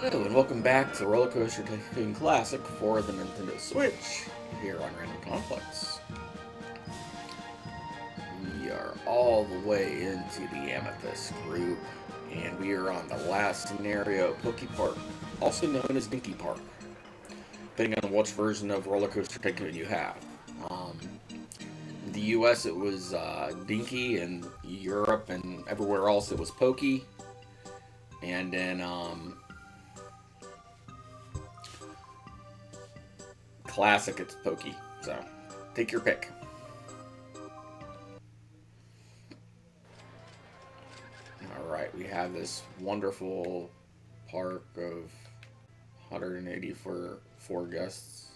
Hello and welcome back to Rollercoaster Tycoon Classic for the Nintendo Switch here on Random Conflux. We are all the way into the Amethyst group, and we are on the last scenario of Pokey Park, also known as Dinky Park, depending on which version of Rollercoaster Tycoon you have. Um, in the US it was Dinky, and Europe and everywhere else it was Pokey, and then Classic, it's Pokey. So, take your pick. Alright, we have this wonderful park of 184 guests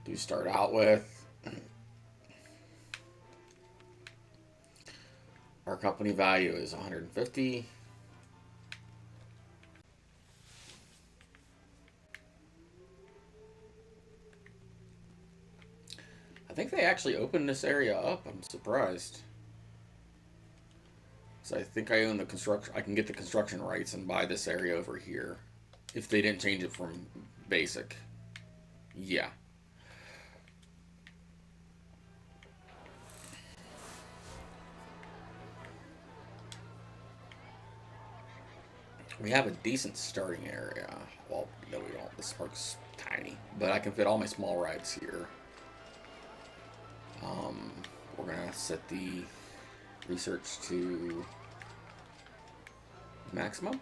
to start out with. Our company value is 150. I think they actually opened this area up. I'm surprised. So I think I own the construction. I can get the construction rights and buy this area over here, if they didn't change it from basic. Yeah. We have a decent starting area. Well, no, we don't. This park's tiny, but I can fit all my small rides here. Um, we're gonna set the research to maximum.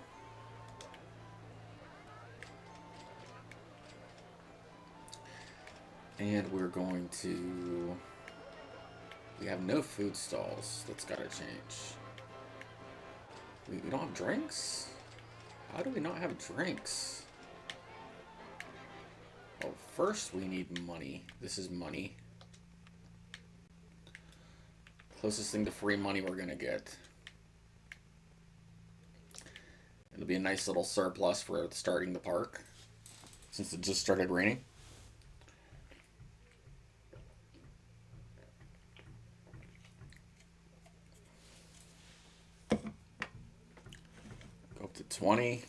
And we're going to... We have no food stalls. That's gotta change. We don't have drinks? How do we not have drinks? Well, first we need money. This is money. Closest thing to free money we're gonna get. It'll be a nice little surplus for starting the park, since it just started raining. Go up to 20.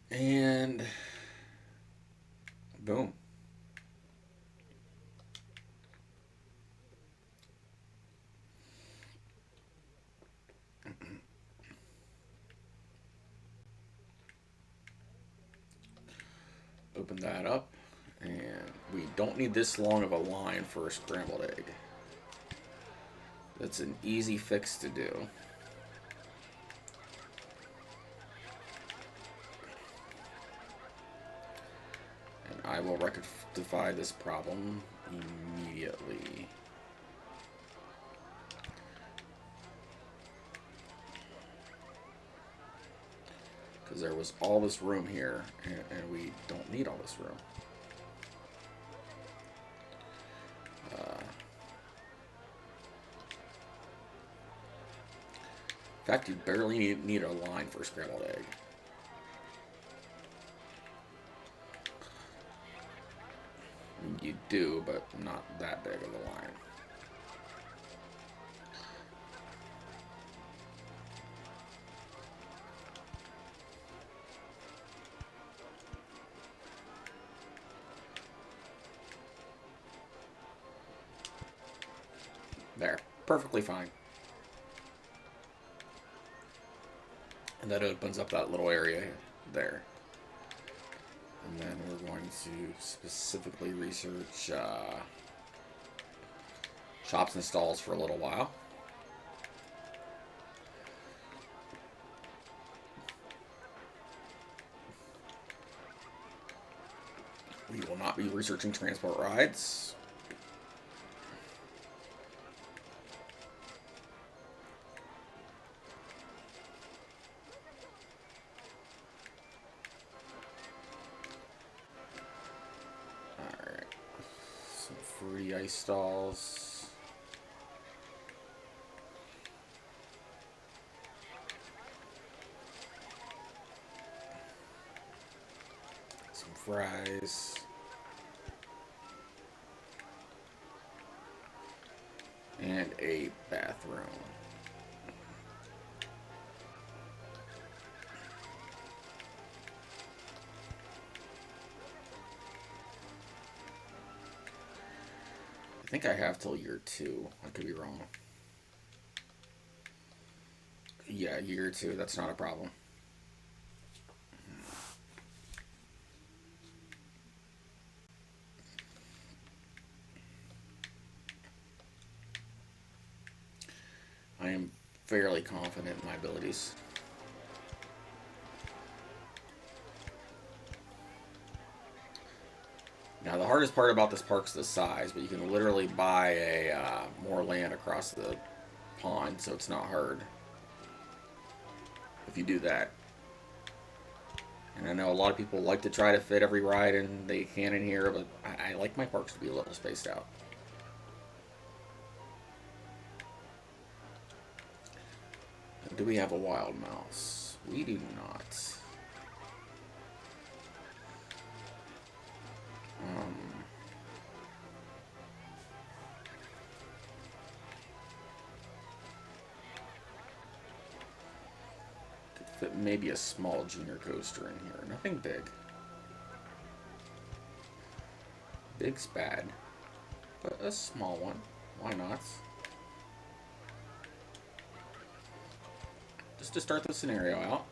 And boom. Open that up. And we don't need this long of a line for a scrambled egg. That's an easy fix to do. And I will rectify this problem immediately. Because there was all this room here, and we don't need all this room. In fact, you barely need a line for a scrambled egg. You do, but not that big of a line. There. Perfectly fine. And that opens up that little area there. And then we're going to specifically research shops and stalls for a little while. We will not be researching transport rides. Free ice stalls. Some fries. and a bathroom. I think I have till year 2. I could be wrong. Yeah, year 2. That's not a problem. I am fairly confident in my abilities. Now, the hardest part about this park is the size, but you can literally buy more land across the pond, so it's not hard if you do that. And I know a lot of people like to try to fit every ride in they can in here, but I like my parks to be a little spaced out. Do we have a wild mouse? We do not. Could fit maybe a small junior coaster in here. Nothing big. Big's bad. But a small one. Why not? Just to start the scenario out.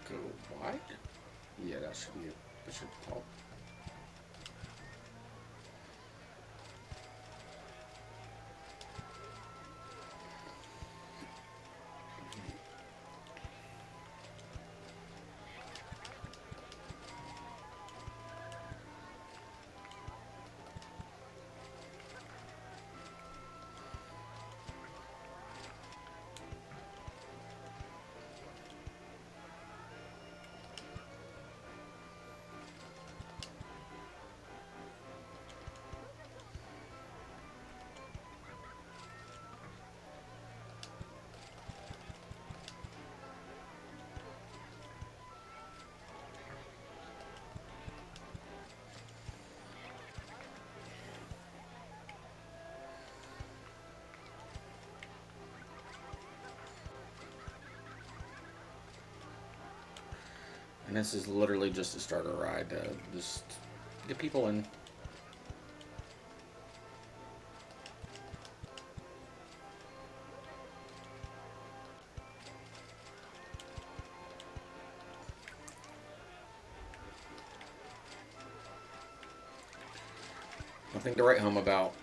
Go wide? Yeah, that should be it. That should help. And this is literally just a starter ride to just get people in. Nothing to write home about.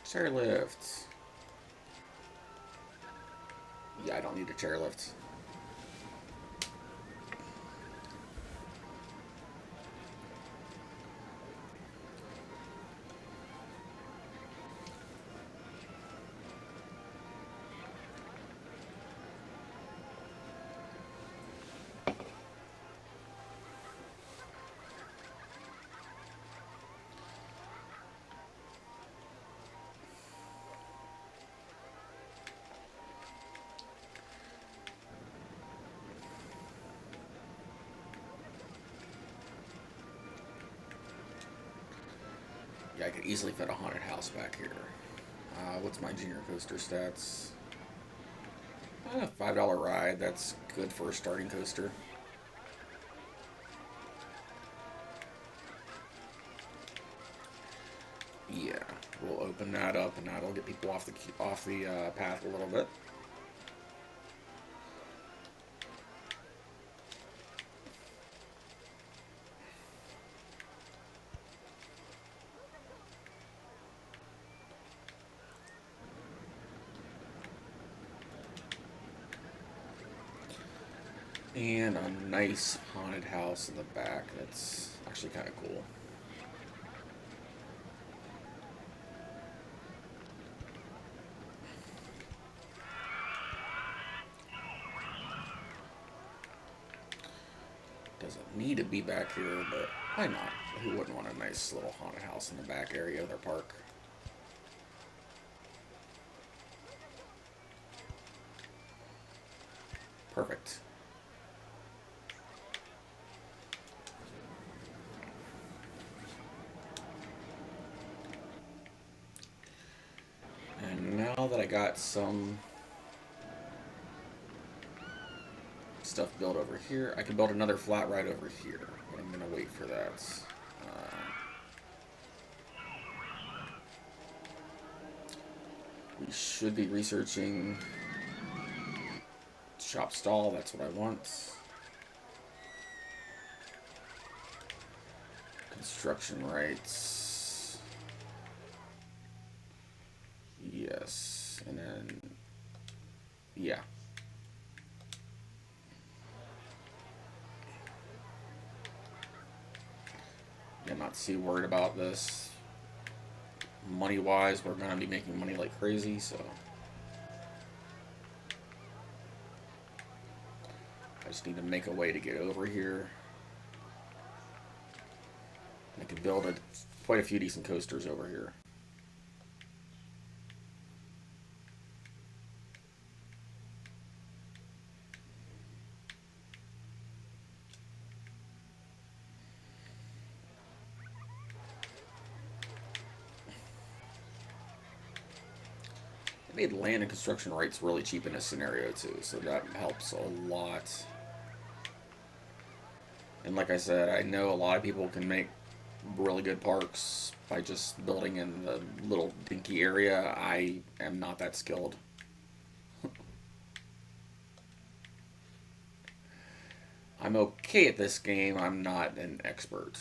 Chairlift. Yeah, I don't need a chairlift. Yeah, I could easily fit a haunted house back here. What's my junior coaster stats? $5 ride. That's good for a starting coaster. Yeah, we'll open that up, and that'll get people off the path a little bit. And a nice haunted house in the back. That's actually kind of cool. Doesn't need to be back here, but why not? Who wouldn't want a nice little haunted house in the back area of their park? Perfect. And now that I got some stuff built over here, I can build another flat ride over here. But I'm going to wait for that. We should be researching shop stall. That's what I want. Construction rights. Yes. And then, yeah. I'm not too worried about this. Money wise, we're going to be making money like crazy, so I just need to make a way to get over here. I can build quite a few decent coasters over here. They made land and construction rights really cheap in this scenario too, so that helps a lot. And like I said, I know a lot of people can make really good parks by just building in the little dinky area. I am not that skilled. I'm okay at this game. I'm not an expert.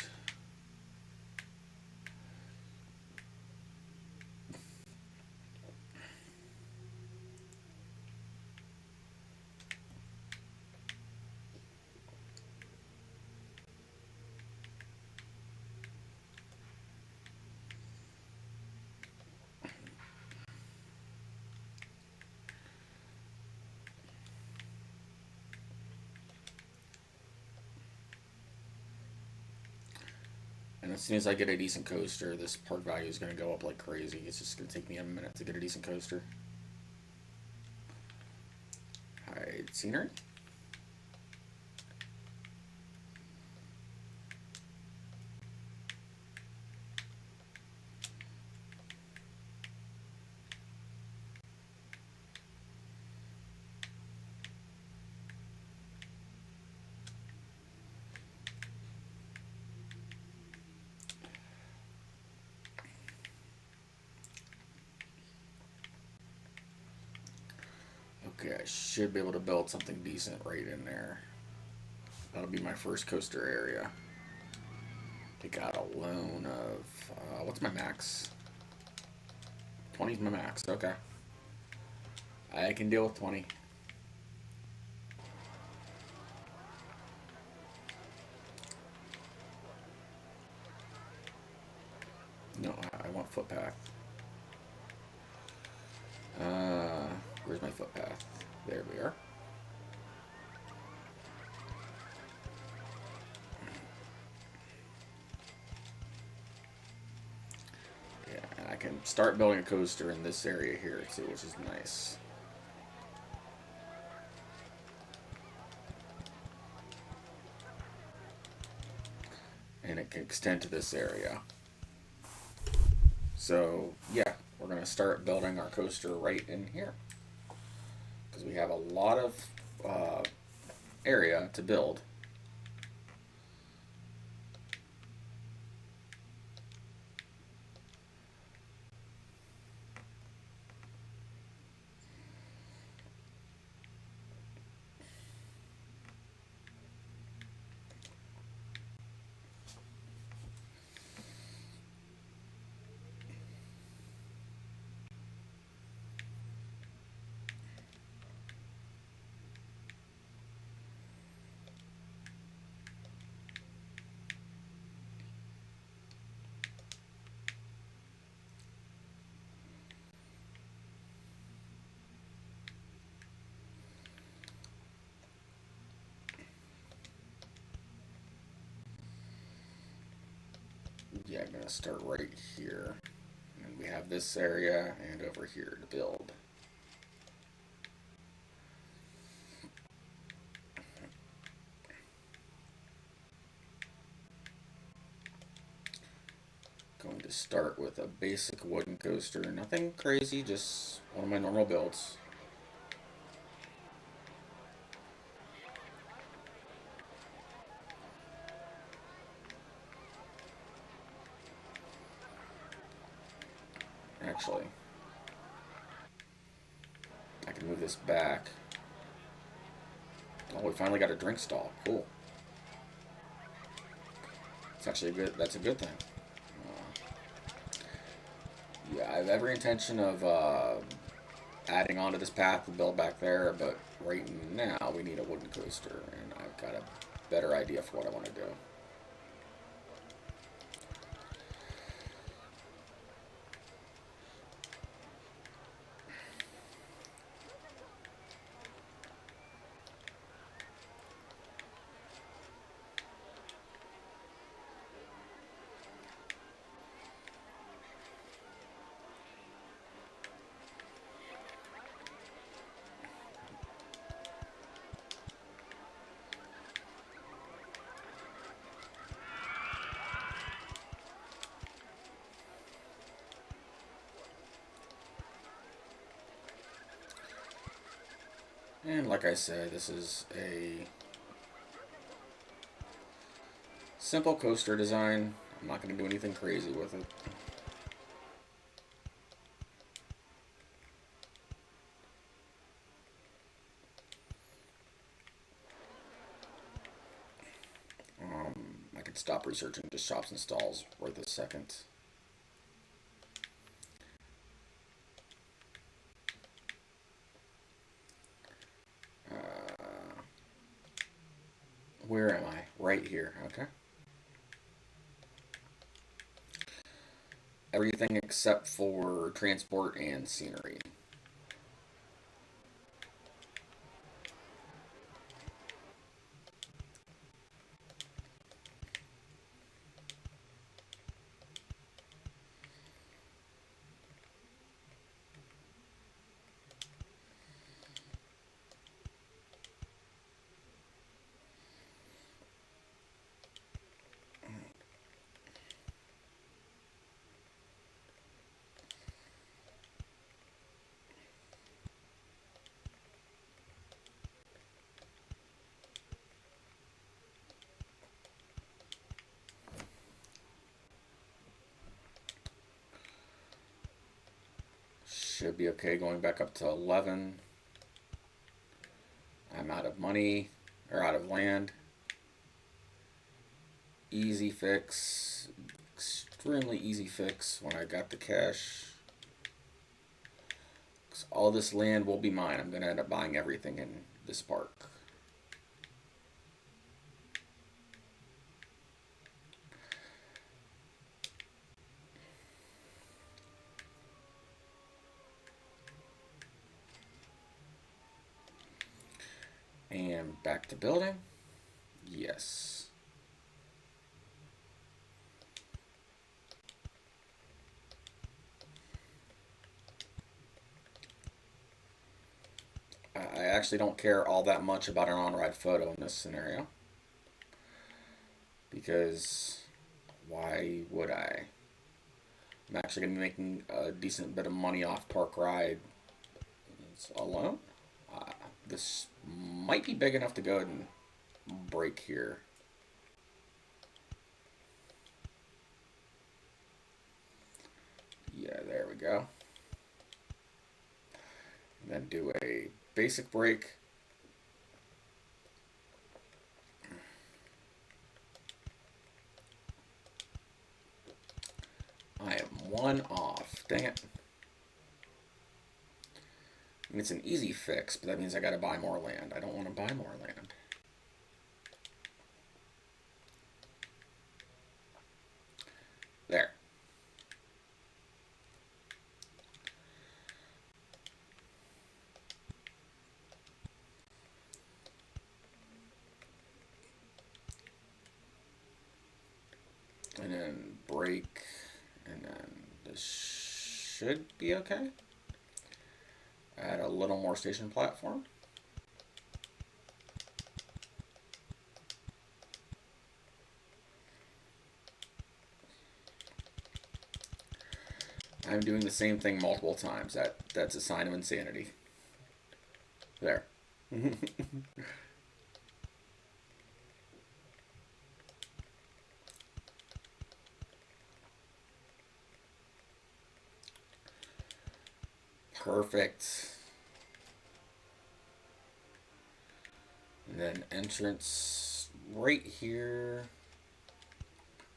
And as soon as I get a decent coaster, this park value is going to go up like crazy. It's just going to take me a minute to get a decent coaster. Hide scenery. Okay, I should be able to build something decent right in there. That'll be my first coaster area. They got a loan of, what's my max? 20 is my max, okay. I can deal with 20. No, I want footpath. Where's my footpath? There we are. Yeah, and I can start building a coaster in this area here too, which is nice. And it can extend to this area. So, yeah, we're going to start building our coaster right in here. Because we have a lot of area to build. to start right here. And we have this area and over here to build. Going to start with a basic wooden coaster. Nothing crazy, just one of my normal builds. Actually, I can move this back. Oh, we finally got a drink stall. Cool. It's actually a good. That's a good thing. Yeah, I have every intention of adding onto this path to build back there, but right now we need a wooden coaster, and I've got a better idea for what I want to do. And like I said, this is a simple coaster design. I'm not going to do anything crazy with it. I could stop researching just shops and stalls right this second. Where am I? Right here, okay. Everything except for transport and scenery. Should be okay going back up to 11. I'm out of money, or out of land. Easy fix. Extremely easy fix when I got the cash. 'Cause all this land will be mine. I'm going to end up buying everything in this park. And back to building. Yes. I actually don't care all that much about an on-ride photo in this scenario. Because why would I? I'm actually going to be making a decent bit of money off park ride alone. Uh, this might be big enough to go ahead and break here. Yeah, there we go. And then do a basic break. I am one off. Dang it. I mean, it's an easy fix, but that means I gotta buy more land. I don't want to buy more land. There. And then break. This should be okay. Add a little more station platform. I'm doing the same thing multiple times. That's a sign of insanity. There. Perfect. And then entrance right here.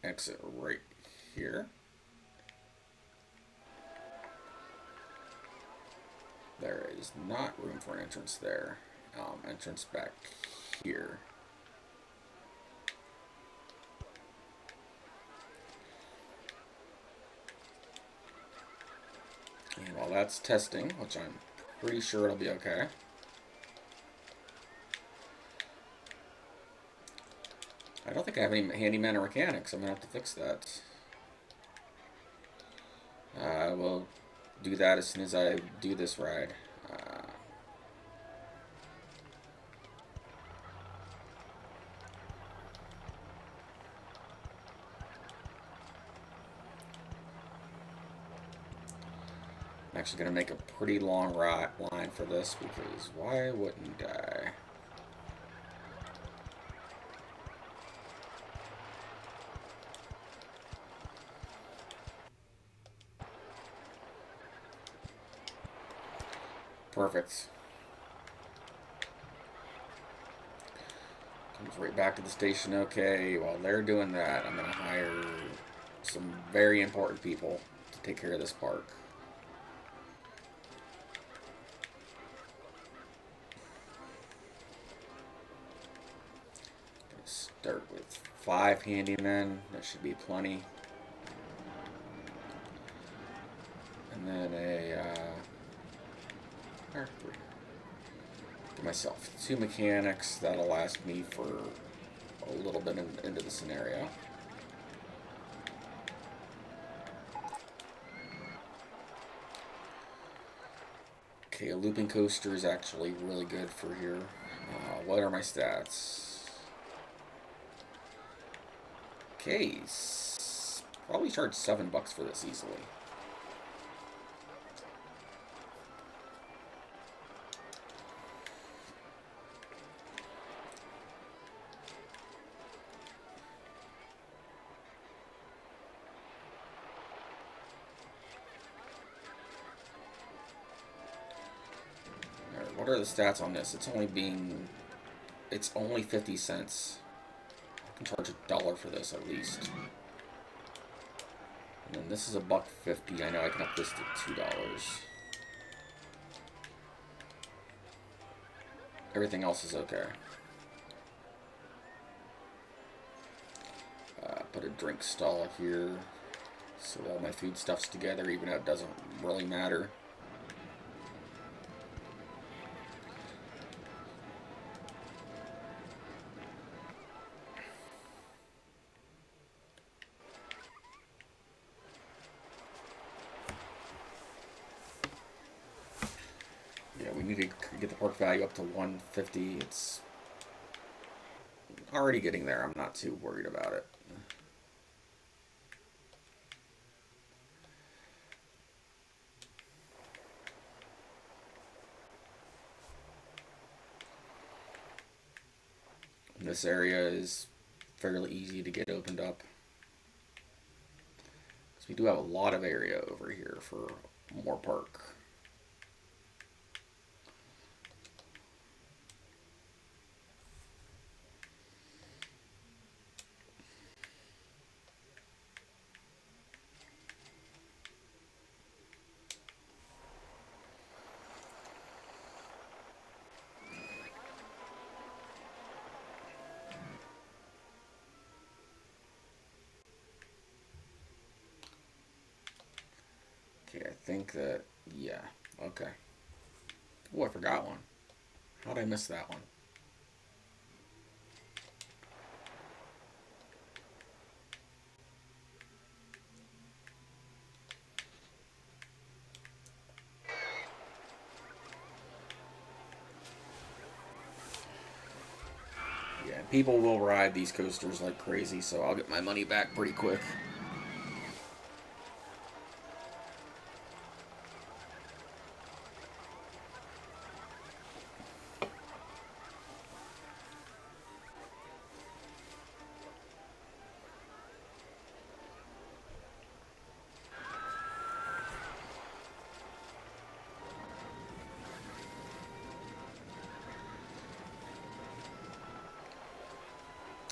Exit right here. There is not room for an entrance there. Entrance back here. And while that's testing, which I'm pretty sure it'll be okay. I don't think I have any handyman or mechanics. I'm going to have to fix that. I will do that as soon as I do this ride. I'm actually going to make a pretty long line for this because why wouldn't I? Perfect. Comes right back to the station. Okay, while they're doing that, I'm going to hire some very important people to take care of this park. Start with 5 handymen. That should be plenty. And then or 3. Give myself 2 mechanics. That'll last me for a little bit into the scenario. Okay, a looping coaster is actually really good for here. What are my stats? Okay, probably charge $7 for this easily. What are the stats on this? It's only 50 cents. I can charge $1 for this at least. And then this is $1.50. I know I can up this to $2. Everything else is okay. Put a drink stall here, so all my food stuff's together, even though it doesn't really matter. Yeah, we need to get the park value up to 150. It's already getting there. I'm not too worried about it. This area is fairly easy to get opened up. So we do have a lot of area over here for more park. Okay, I think that, yeah, okay. Oh, I forgot one. How did I miss that one? Yeah, people will ride these coasters like crazy, so I'll get my money back pretty quick.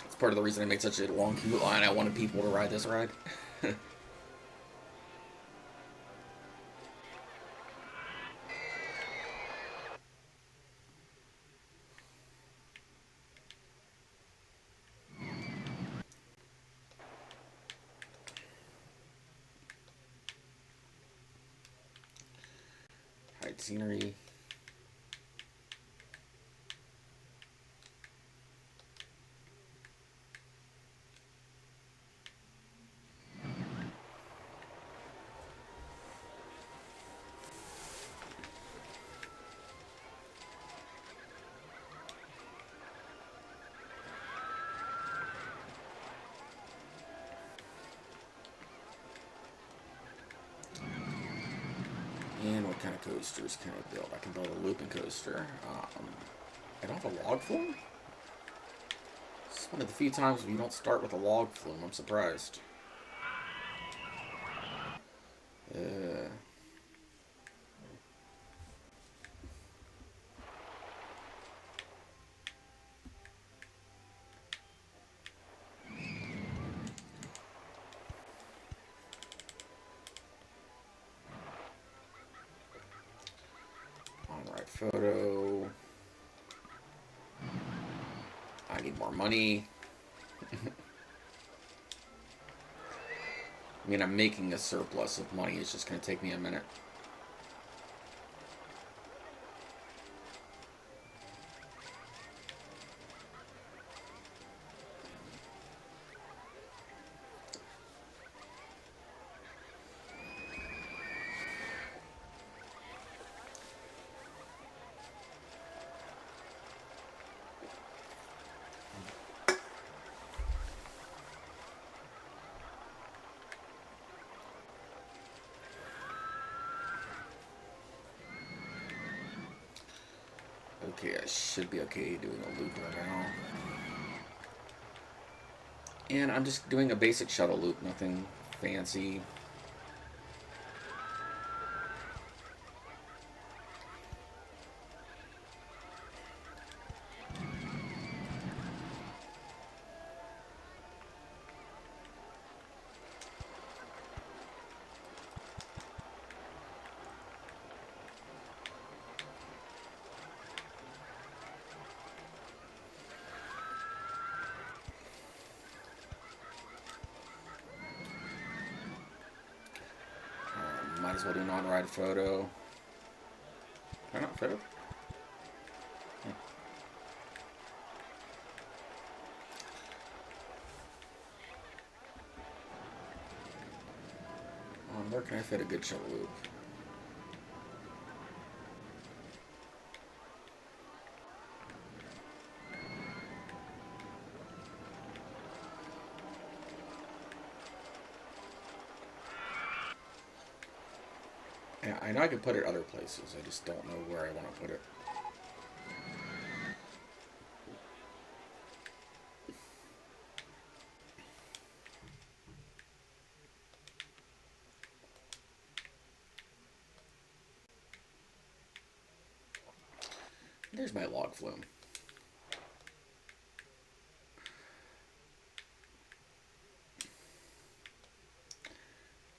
It's part of the reason I made such a long queue line. I wanted people to ride this ride. Hide scenery. And what kind of coasters can I build? I can build a looping coaster. I don't have a log flume? It's one of the few times we don't start with a log flume. I'm surprised. On-ride photo. I need more money. I mean, I'm making a surplus of money. It's just going to take me a minute. Okay, I should be okay doing a loop right now. And I'm just doing a basic shuttle loop, nothing fancy. Might as well do an on-ride photo. Why not photo? Yeah. Where can I fit a good shuttle loop? Yeah, I know I could put it other places. I just don't know where I want to put it. There's my log flume.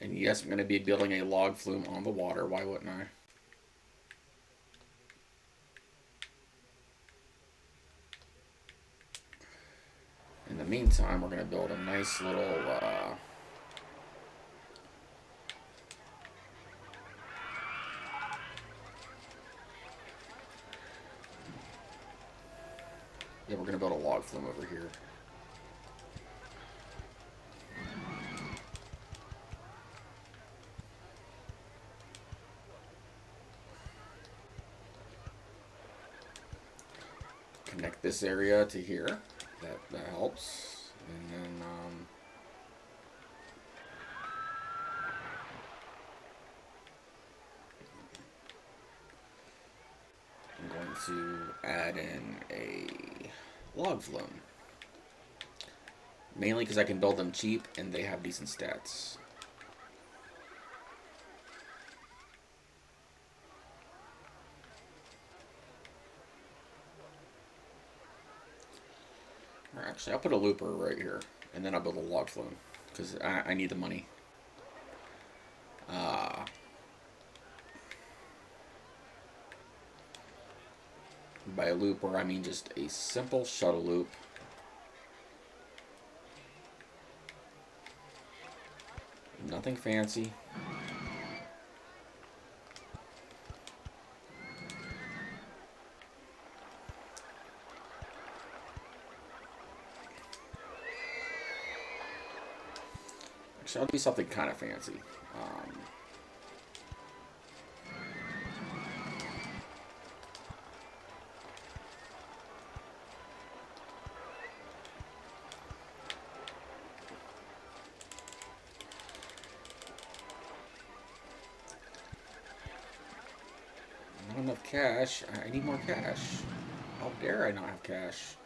And yes, I'm going to be building a log flume on the water. Why wouldn't I? In the meantime, we're going to build a nice little yeah, we're going to build a log flume over here. Connect this area to here. That helps. And then I'm going to add in a log flume. Mainly because I can build them cheap and they have decent stats. Or actually, I'll put a looper right here, and then I'll build a log flume because I need the money. By a looper, I mean just a simple shuttle loop. Nothing fancy. Actually, I'll do something kind of fancy. Not enough cash. I need more cash. How dare I not have cash?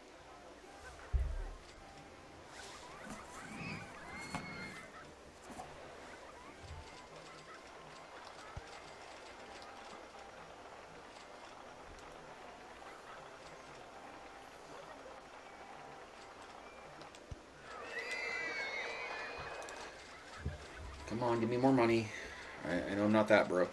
Come on, give me more money. I know I'm not that broke.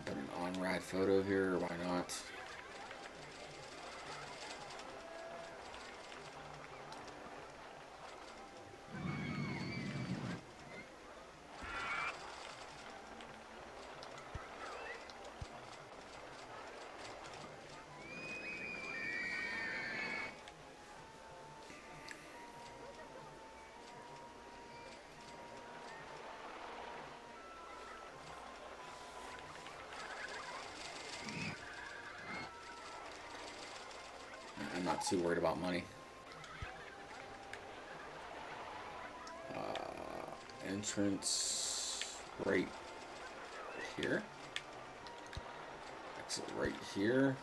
Put an on-ride photo here, why not? I'm not too worried about money. Entrance right here. Exit right here.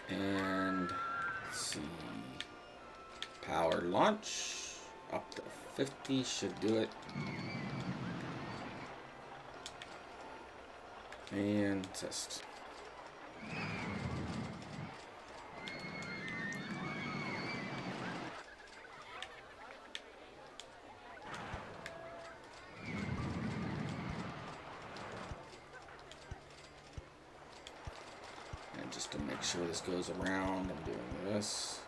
And let's see. Power launch. Up to 50 should do it. And test. And just to make sure this goes around, I'm doing this.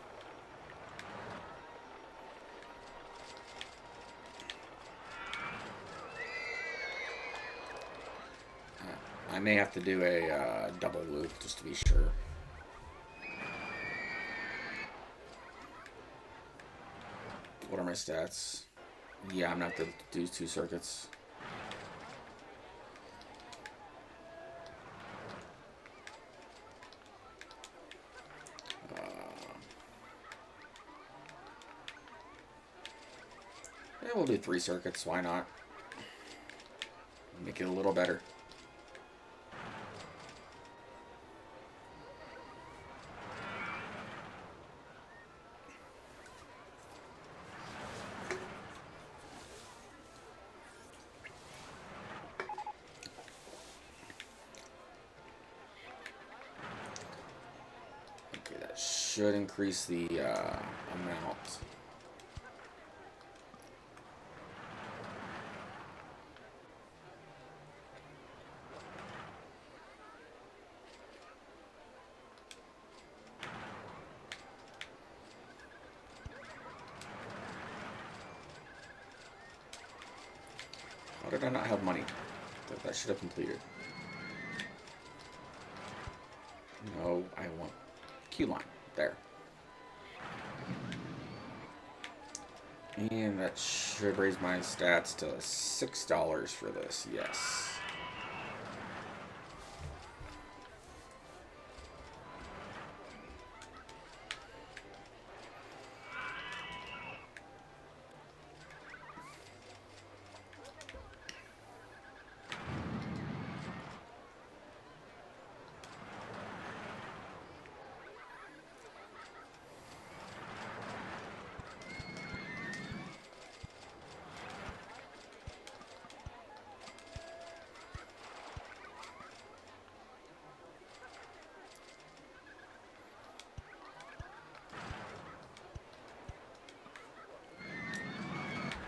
I may have to do a double loop just to be sure. What are my stats? Yeah, I'm gonna have to do 2 circuits. Yeah, we'll do 3 circuits. Why not? Make it a little better. Okay, that should increase the amount. did I not have money? That should have completed. No, I want queue line. There. And that should raise my stats to $6 for this. Yes.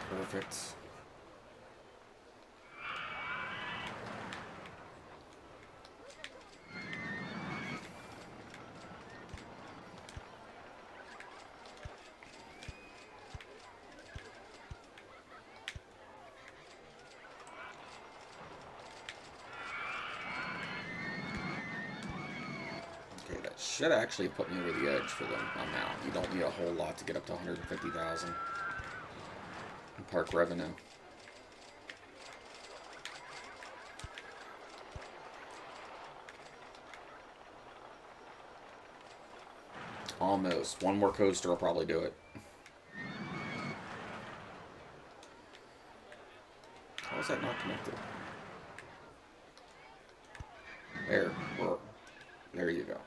Perfect. Okay, that should actually put me over the edge for the amount. You don't need a whole lot to get up to 150,000 in park revenue. Almost. One more coaster will probably do it. How is that not connected? There you go.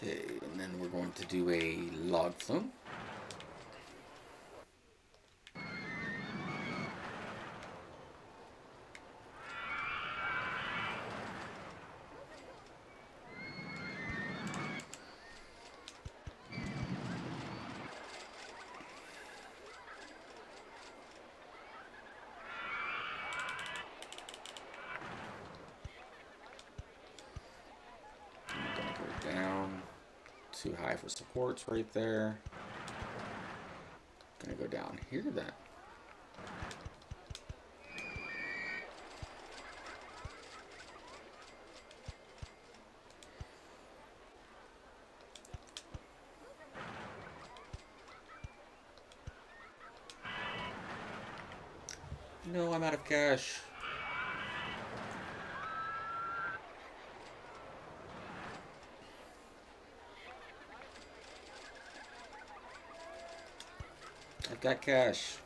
Okay, and then we're going to do a log flume. I'm gonna go down. Too high for supports right there. Gonna go down here then. No, I'm out of cash. I've got cash.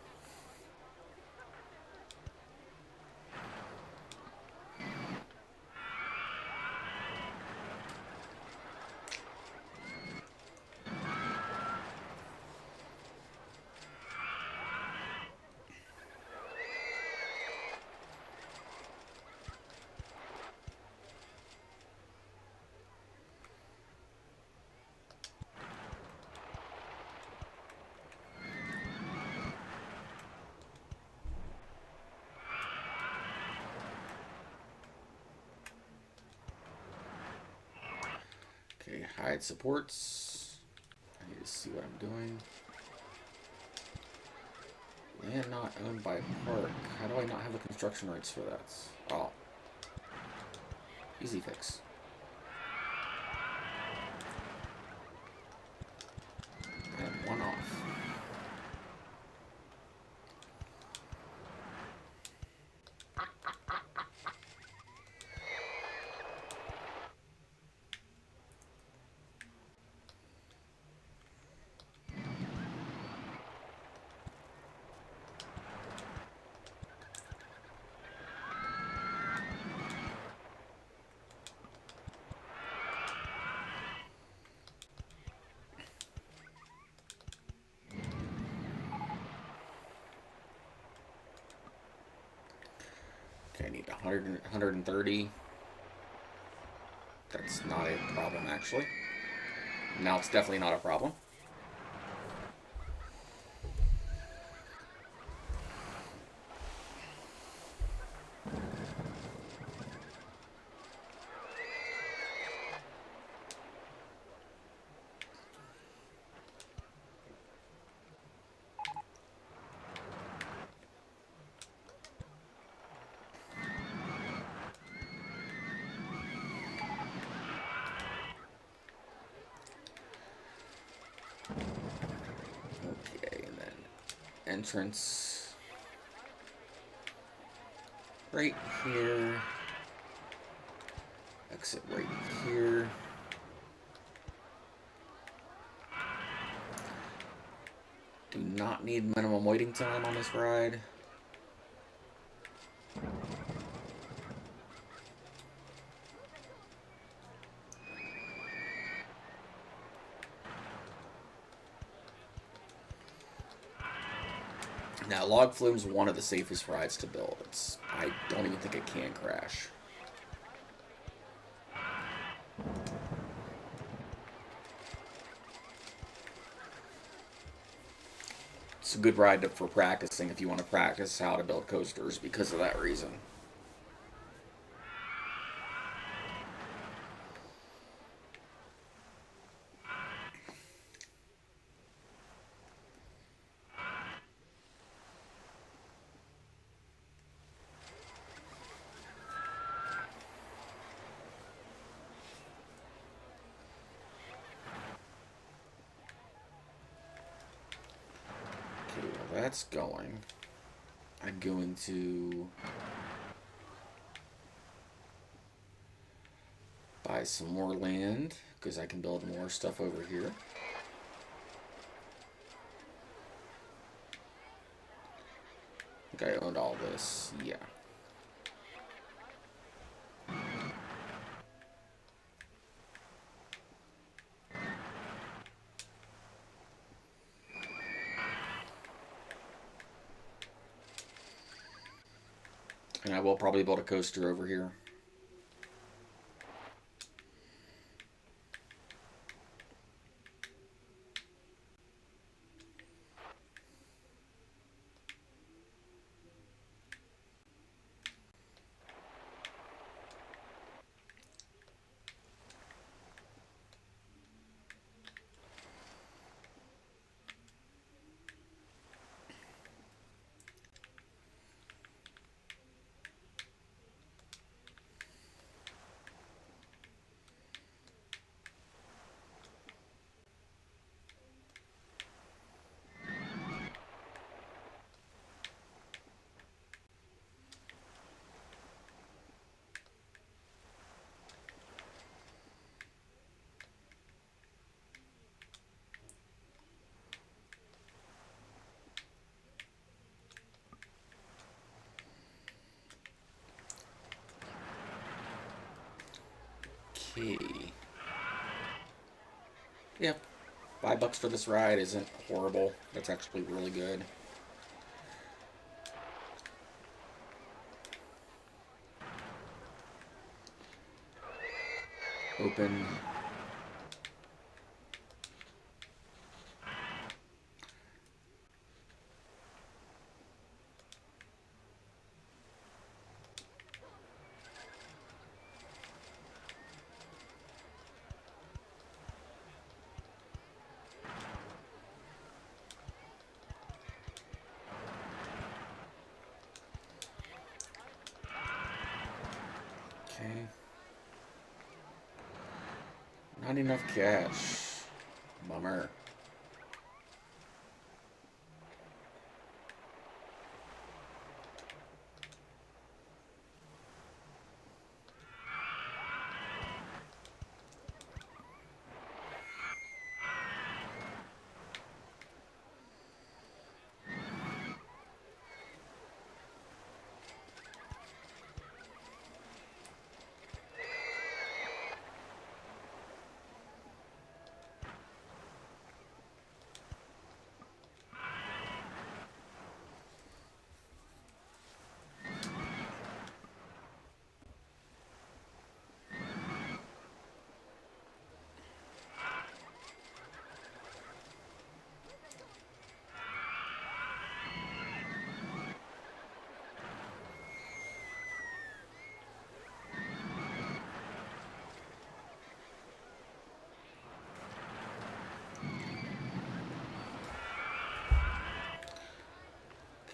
Okay, hide supports. I need to see what I'm doing. Land not owned by park. How do I not have the construction rights for that? Oh. Easy fix. And one off. Okay, I need 130. That's not a problem, actually. Now it's definitely not a problem. Okay, and then entrance right here. Exit right here. Do not need minimum waiting time on this ride. Now, log flume's one of the safest rides to build. I don't even think it can crash. It's a good ride for practicing if you want to practice how to build coasters because of that reason. Okay, well that's going. I'm going to buy some more land because I can build more stuff over here. I think I owned all this. Yeah. And I will probably build a coaster over here. Okay. Yep. $5 for this ride isn't horrible. That's actually really good. Open. Okay. Not enough cash. Bummer.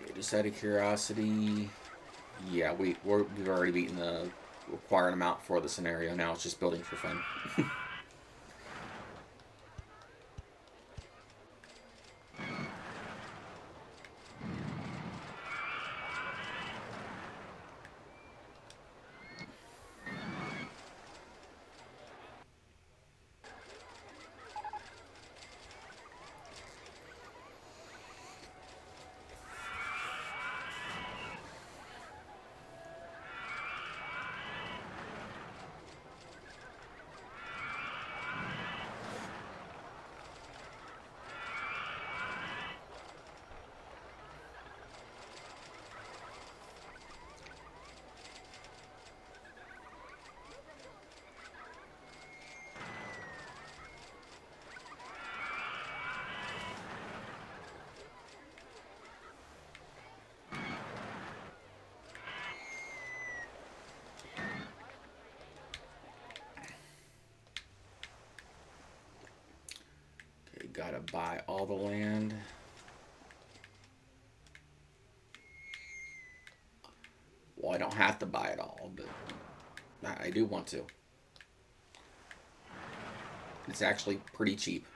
Okay, just out of curiosity, yeah, we've already beaten the required amount for the scenario. Now it's just building for fun. Okay, gotta buy all the land. Well, I don't have to buy it all, but I do want to. It's actually pretty cheap.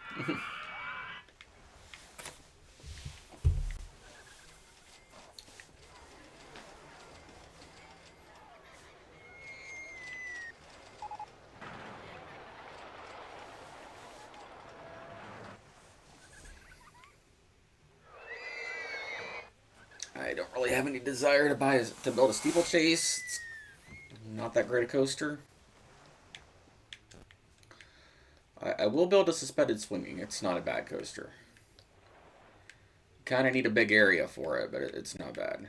I don't really have any desire to build a steeplechase. It's not that great a coaster. I will build a suspended swinging. It's not a bad coaster. Kind of need a big area for it, but it's not bad.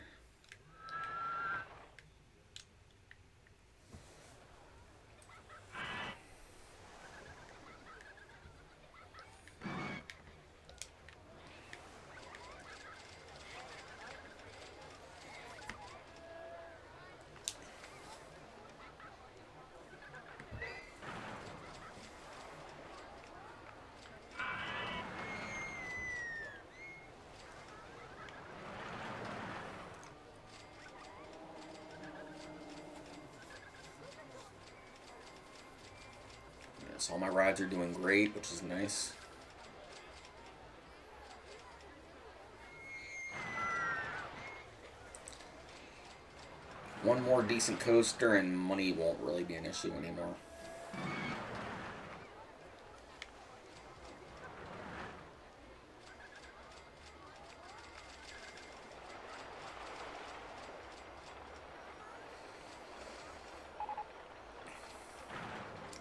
Yes, all my rides are doing great, which is nice. One more decent coaster and money won't really be an issue anymore.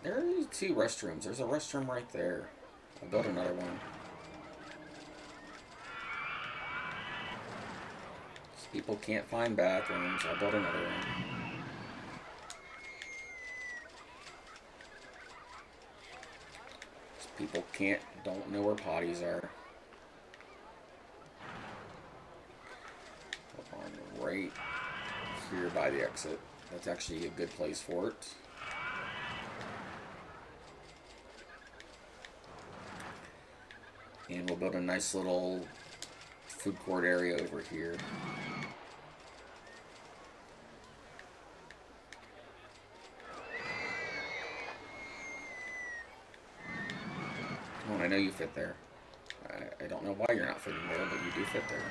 There are two restrooms. There's a restroom right there. I'll build another one. People can't find bathrooms. I'll build another one. People don't know where potties are. On right here by the exit. That's actually a good place for it. And we'll build a nice little food court area over here. I know you fit there. I don't know why you're not fitting there, but you do fit there.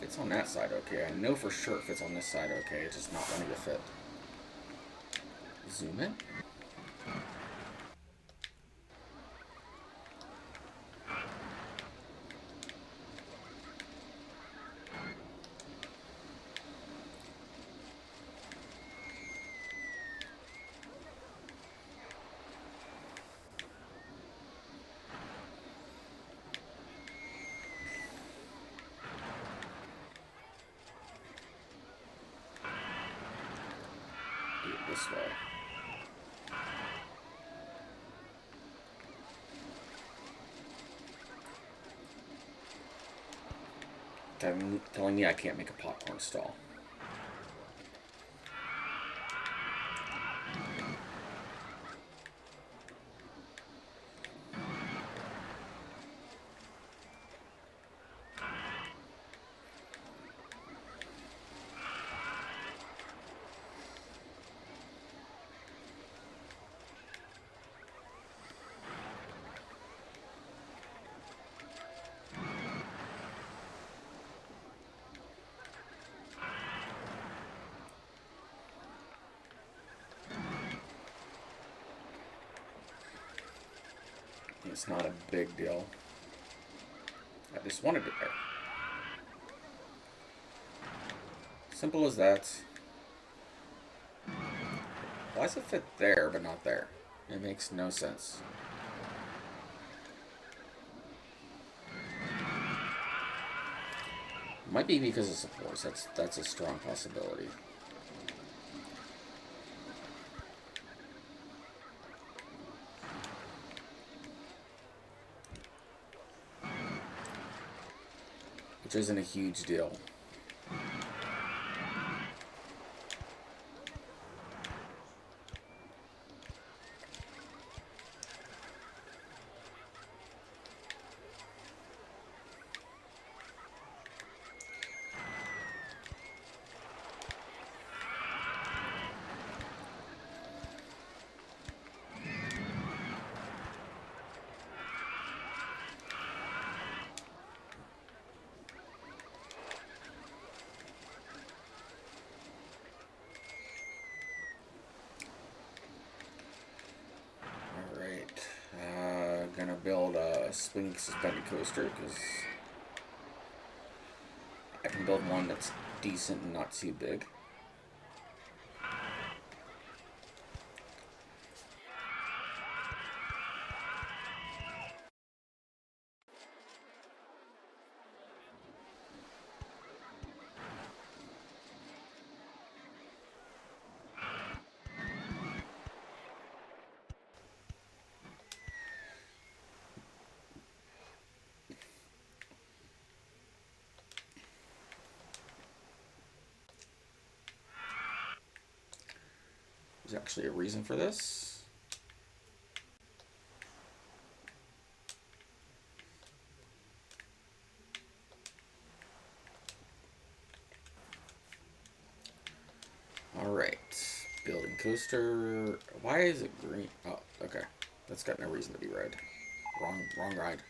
It's on that side okay. I know for sure it fits on this side okay. It's just not wanting to fit. Zoom in. Do it this way. Telling me I can't make a popcorn stall. It's not a big deal. I just wanted it there. Simple as that. Why does it fit there but not there? It makes no sense. Might be because of supports. That's a strong possibility. Which isn't a huge deal. Gonna build a swing suspended coaster because I can build one that's decent and not too big. There's actually a reason for this. Alright. Building coaster. Why is it green? Oh, okay. That's got no reason to be red. Wrong ride.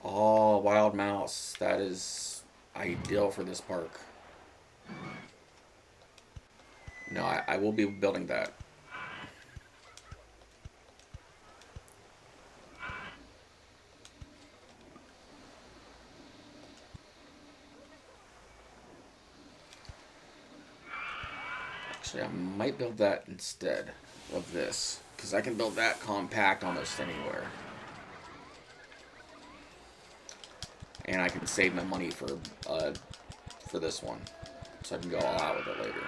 Oh, Wild Mouse. That is ideal for this park. No, I will be building that. Actually, I might build that instead of this, because I can build that compact almost anywhere. And I can save my money for this one, so I can go all out with it later.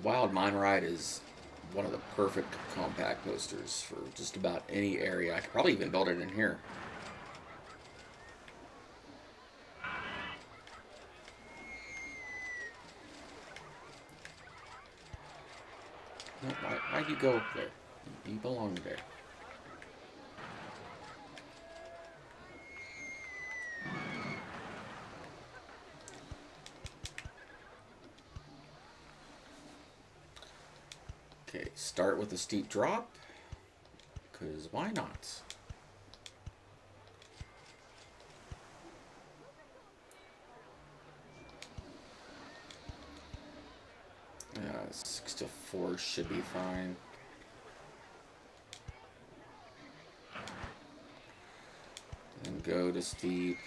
Wild Mine Ride is one of the perfect compact coasters for just about any area. I could probably even build it in here. No, why'd you go up there? You belong there. Okay, start with a steep drop, because why not? Yeah, 6 to 4 should be fine. And go to steep.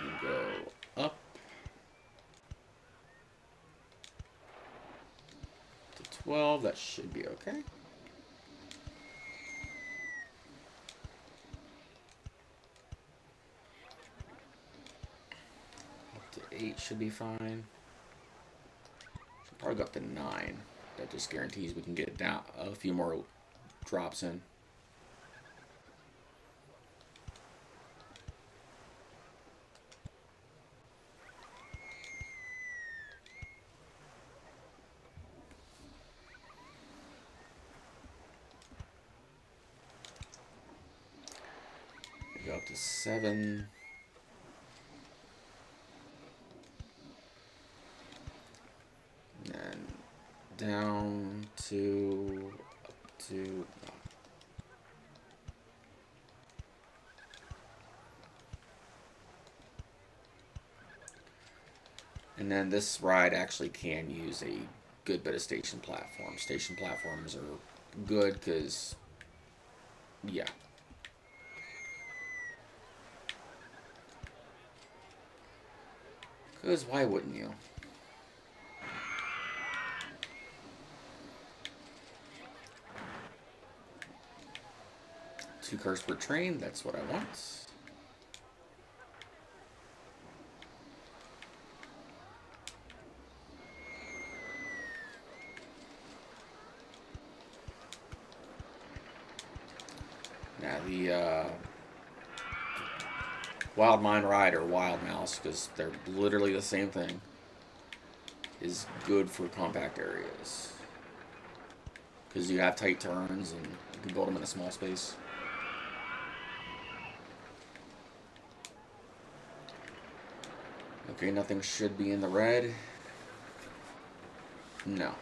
And go up to 12. That should be okay. Up to 8 should be fine. Should probably go up to 9. That just guarantees we can get down a few more drops in. Go up to 7. And then down to up to and then this ride actually can use a good bit of station platforms. Station platforms are good because, yeah. Because why wouldn't you? Two cars per train, that's what I want. Now the Wild Mine Ride or Wild Mouse, because they're literally the same thing, is good for compact areas. Because you have tight turns and you can build them in a small space. Okay, nothing should be in the red. No.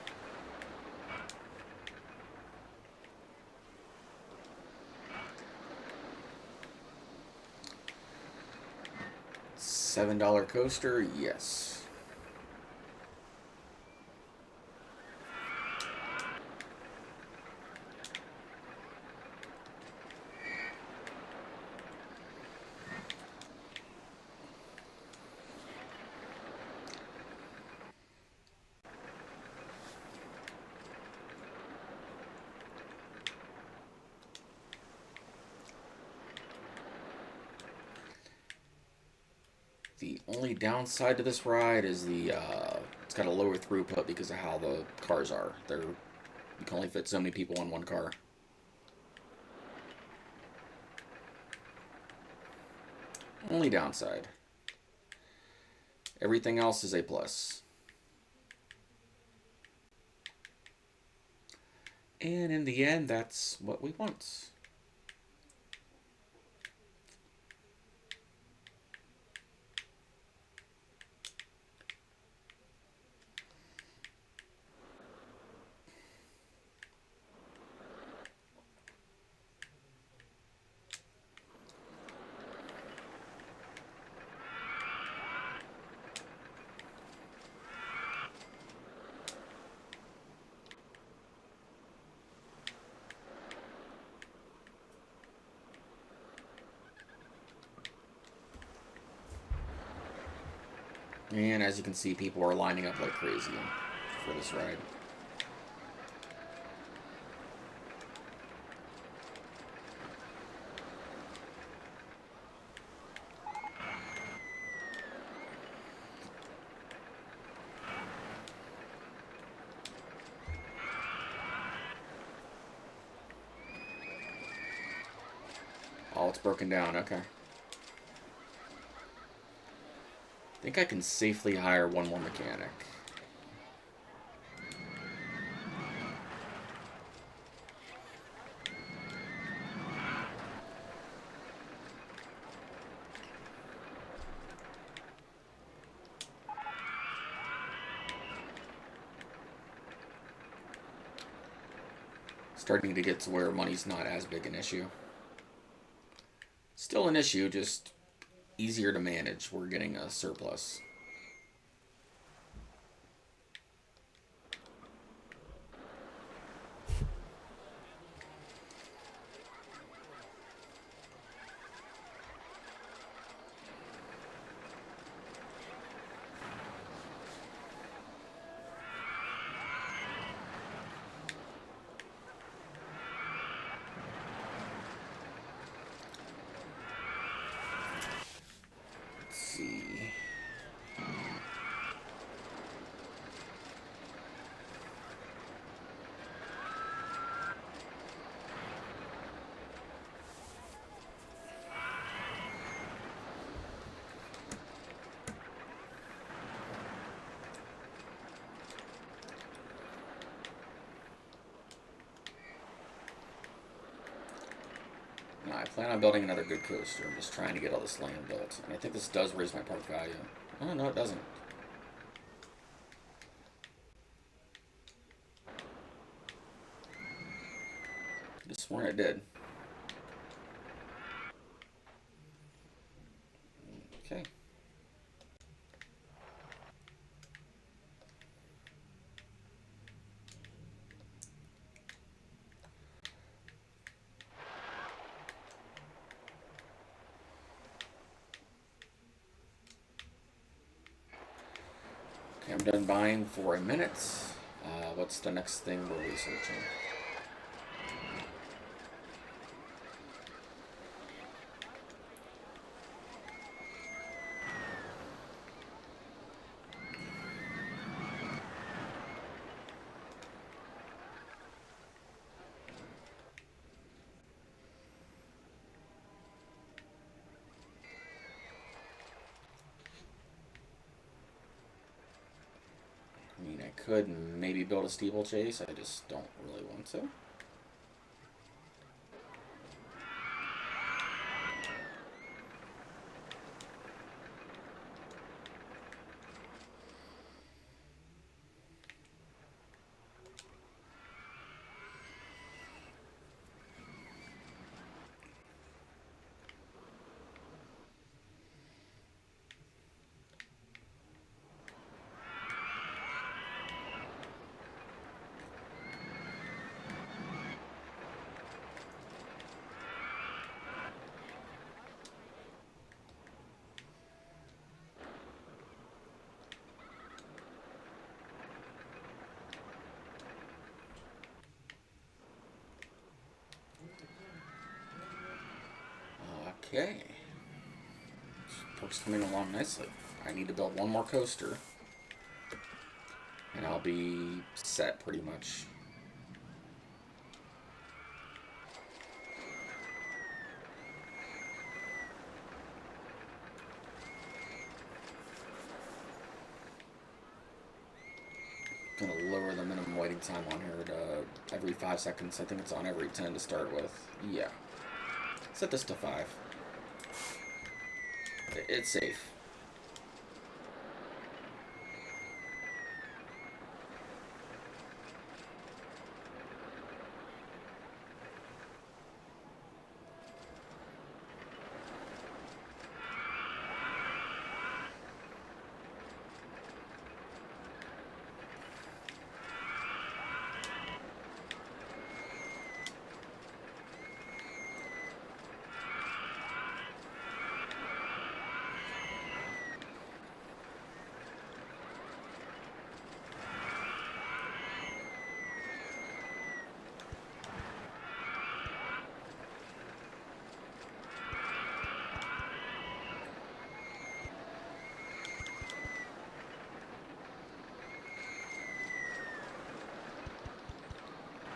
$7 coaster, yes. The only downside to this ride is it's got a lower throughput because of how the cars are. You can only fit so many people on one car. Only downside. Everything else is a plus. And in the end, that's what we want. And as you can see, people are lining up like crazy for this ride. Oh, it's broken down. Okay. I think I can safely hire one more mechanic. Starting to get to where money's not as big an issue. Still an issue, just easier to manage. We're getting a surplus. Let's see. No, I plan on building another good coaster. I'm just trying to get all this land built. And I think this does raise my park value. Oh, no, it doesn't. I just sworn it did. Okay. Okay, I'm done buying for a minute. What's the next thing we're researching? I mean, I could maybe build a steeplechase. I just don't really want to. Okay. Park's coming along nicely. I need to build one more coaster, and I'll be set pretty much. Gonna lower the minimum waiting time on here to every 5 seconds. I think it's on every 10 to start with. Yeah. Set this to 5. It's safe.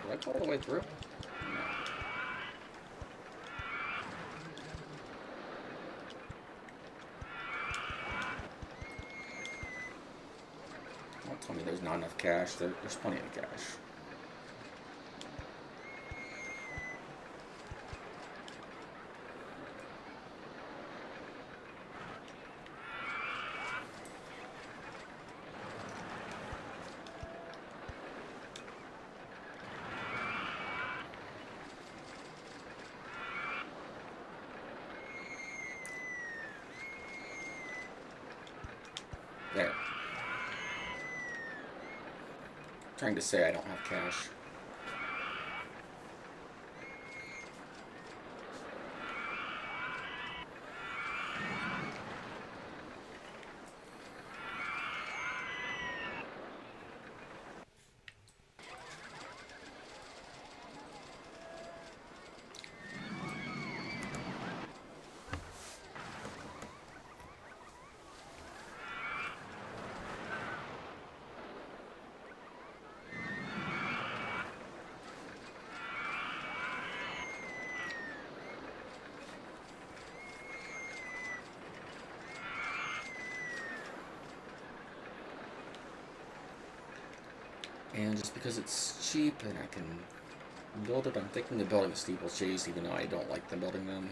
Did I go all the way through? No. Don't tell me there's not enough cash. There's plenty of cash. There. Trying to say I don't have cash. And just because it's cheap and I can build it, I'm thinking of building a steeplechase, even though I don't like them building them.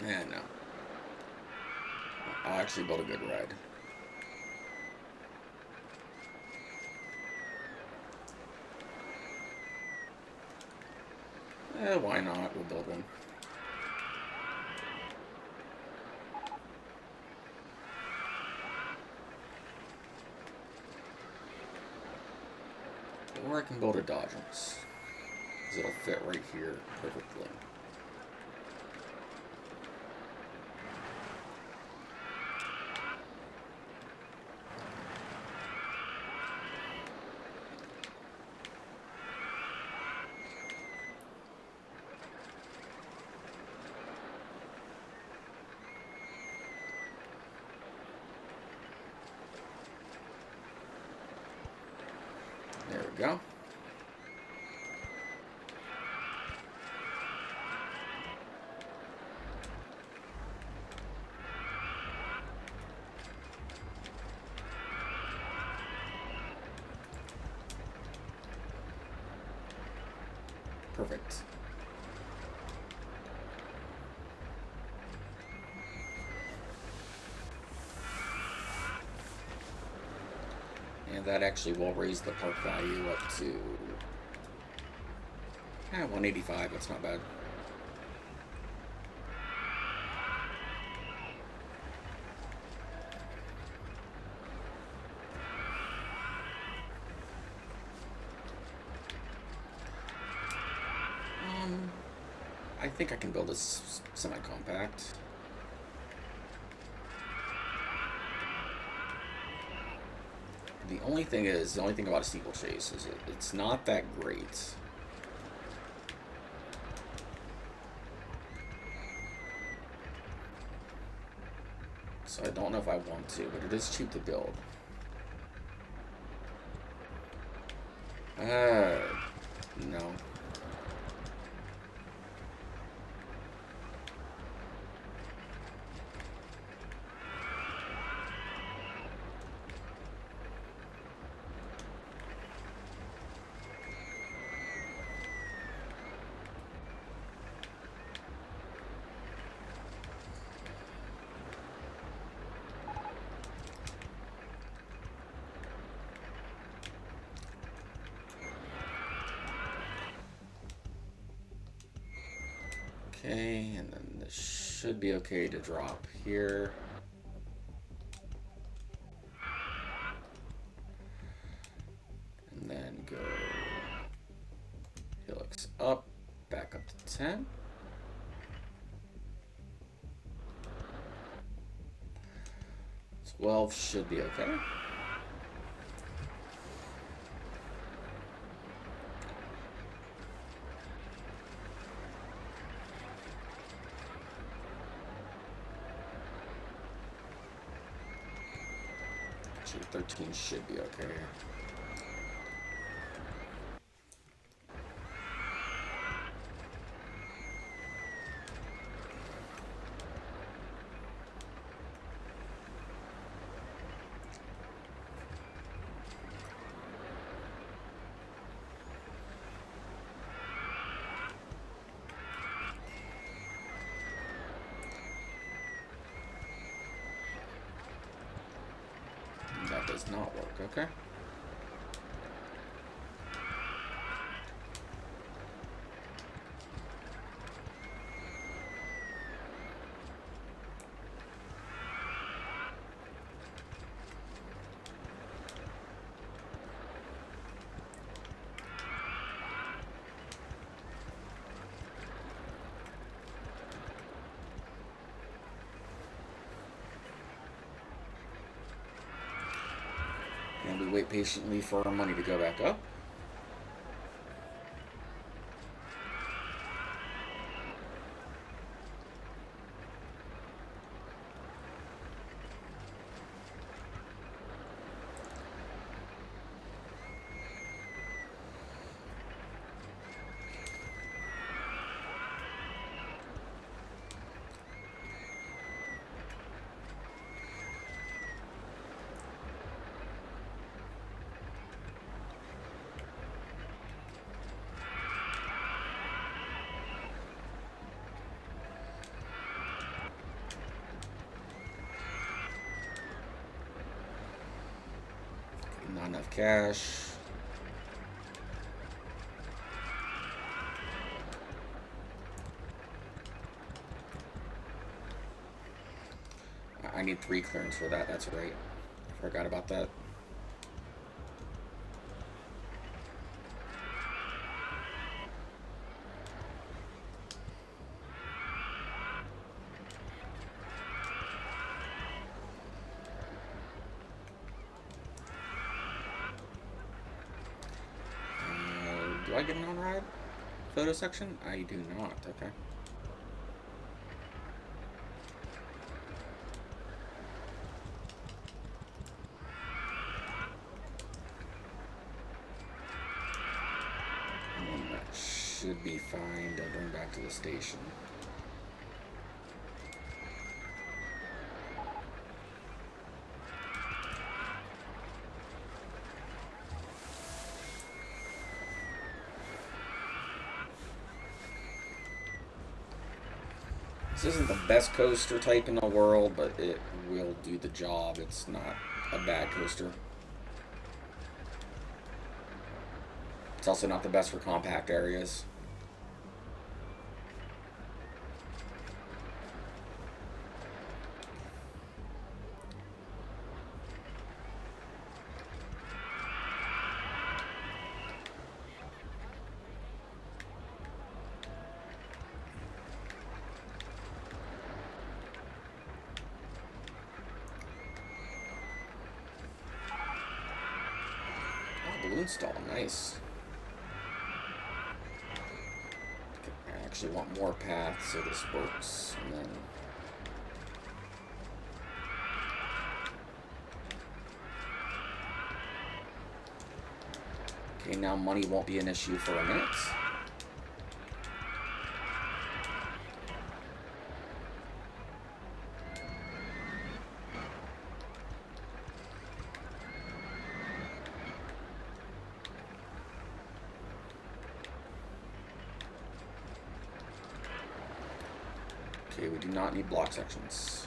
No. I'll actually build a good ride. Why not? We'll build one. Or I can build a Dodgers, because it'll fit right here perfectly. There we go. Perfect. And that actually will raise the park value up to 185. That's not bad. I think I can build this semi-compact. The only thing about a steeplechase is it's not that great. So I don't know if I want to, but it is cheap to build. No. Okay, and then this should be okay to drop here. And then go helix up, back up to 10. Twelve should be okay. Actually, 13 should be okay. That does not work, okay. And we wait patiently for our money to go back up. Not enough cash. I need 3 clearance for that, that's right. Forgot about that. Do I get an on-ride photo section? I do not, okay. That should be fine to bring back to the station. This isn't the best coaster type in the world, but it will do the job. It's not a bad coaster. It's also not the best for compact areas. Balloon stall, nice. I actually want more paths so this works, and then okay, now money won't be an issue for a minute. Okay, we do not need block sections.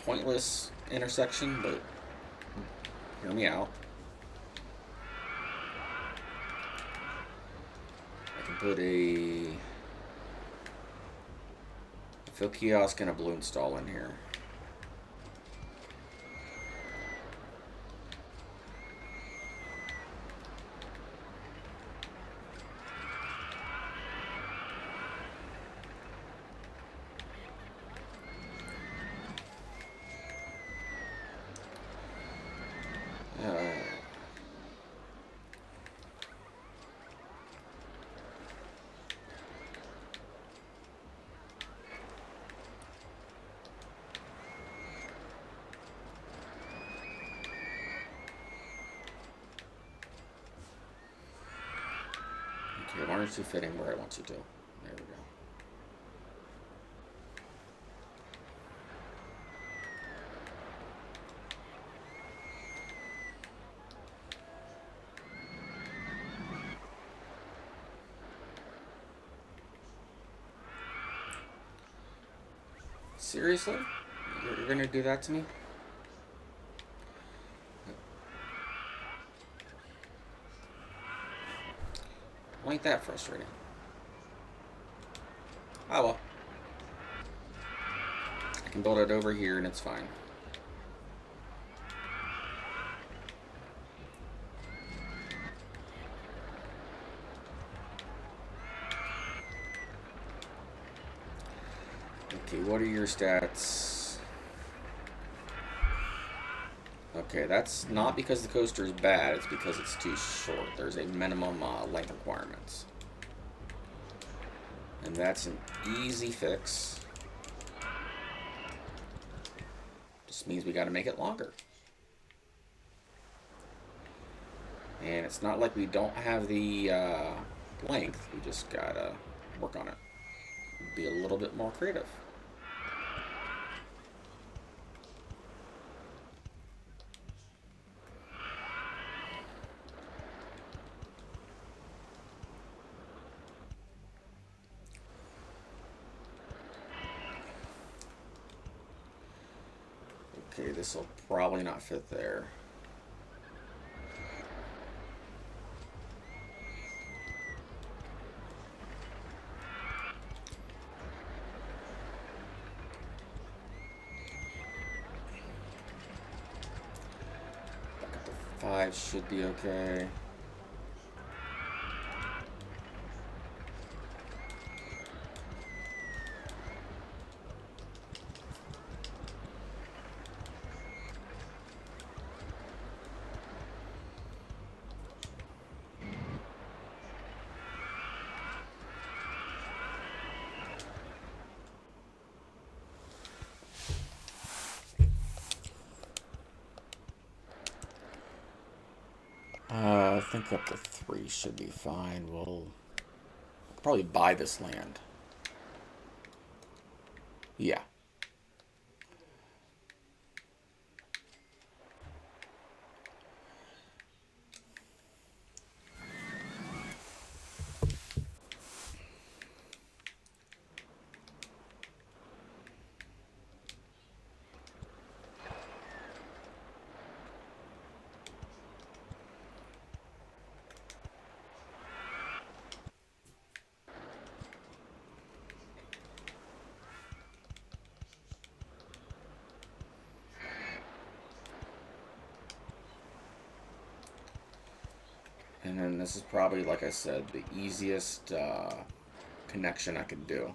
Pointless intersection, but hear me out. I can put a fill kiosk and a balloon stall in here. corners to fit in where I want you to. There we go. Seriously? You're gonna do that to me? Why ain't that frustrating? Oh well. I can build it over here and it's fine. Okay, what are your stats? Okay, that's not because the coaster is bad, it's because it's too short. There's a minimum length requirements. And that's an easy fix. Just means we gotta make it longer. And it's not like we don't have the length, we just gotta work on it. Be a little bit more creative. Okay, this will probably not fit there. Back up to 5 should be okay. I think up to 3 should be fine. We'll probably buy this land. Yeah. And then this is probably, like I said, the easiest connection I could do.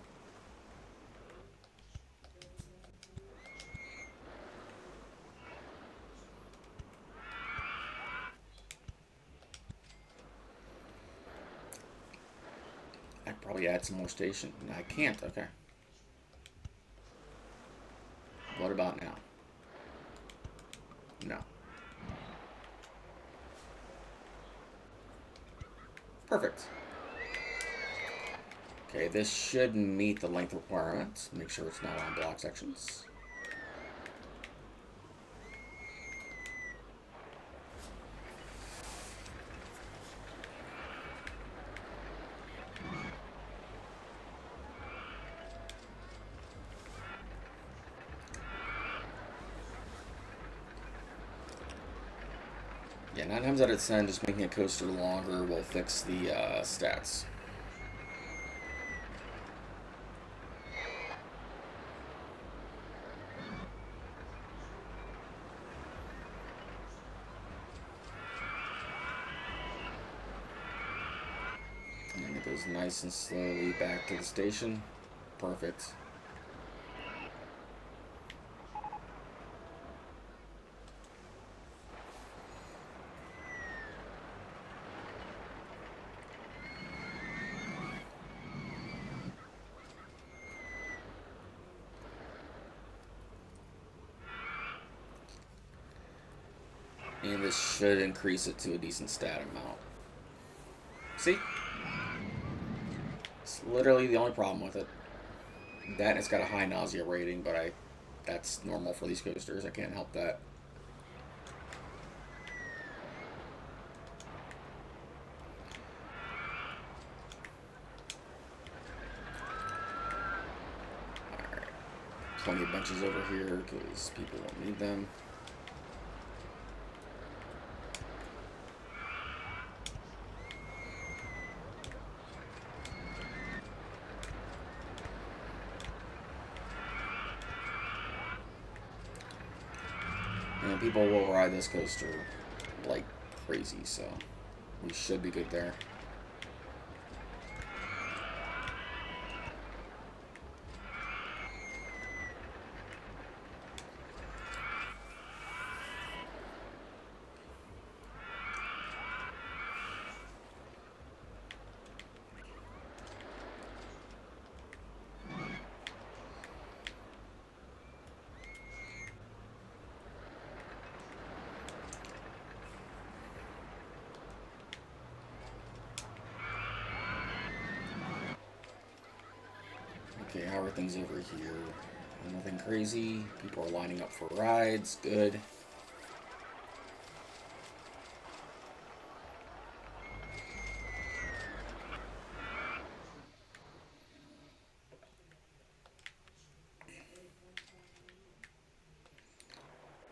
I'd probably add some more station. I can't, okay. What about now? No. Perfect. Okay, this should meet the length requirements. Make sure it's not on block sections. Yeah, 9 times out of 10, just making a coaster longer will fix the stats. And it goes nice and slowly back to the station. Perfect. And this should increase it to a decent stat amount. See? It's literally the only problem with it. That and it's got a high nausea rating, but that's normal for these coasters. I can't help that. Alright. Plenty of benches over here because people won't need them. And people will ride this coaster like crazy, so we should be good there. Okay, how are things over here? Nothing crazy. People are lining up for rides. Good.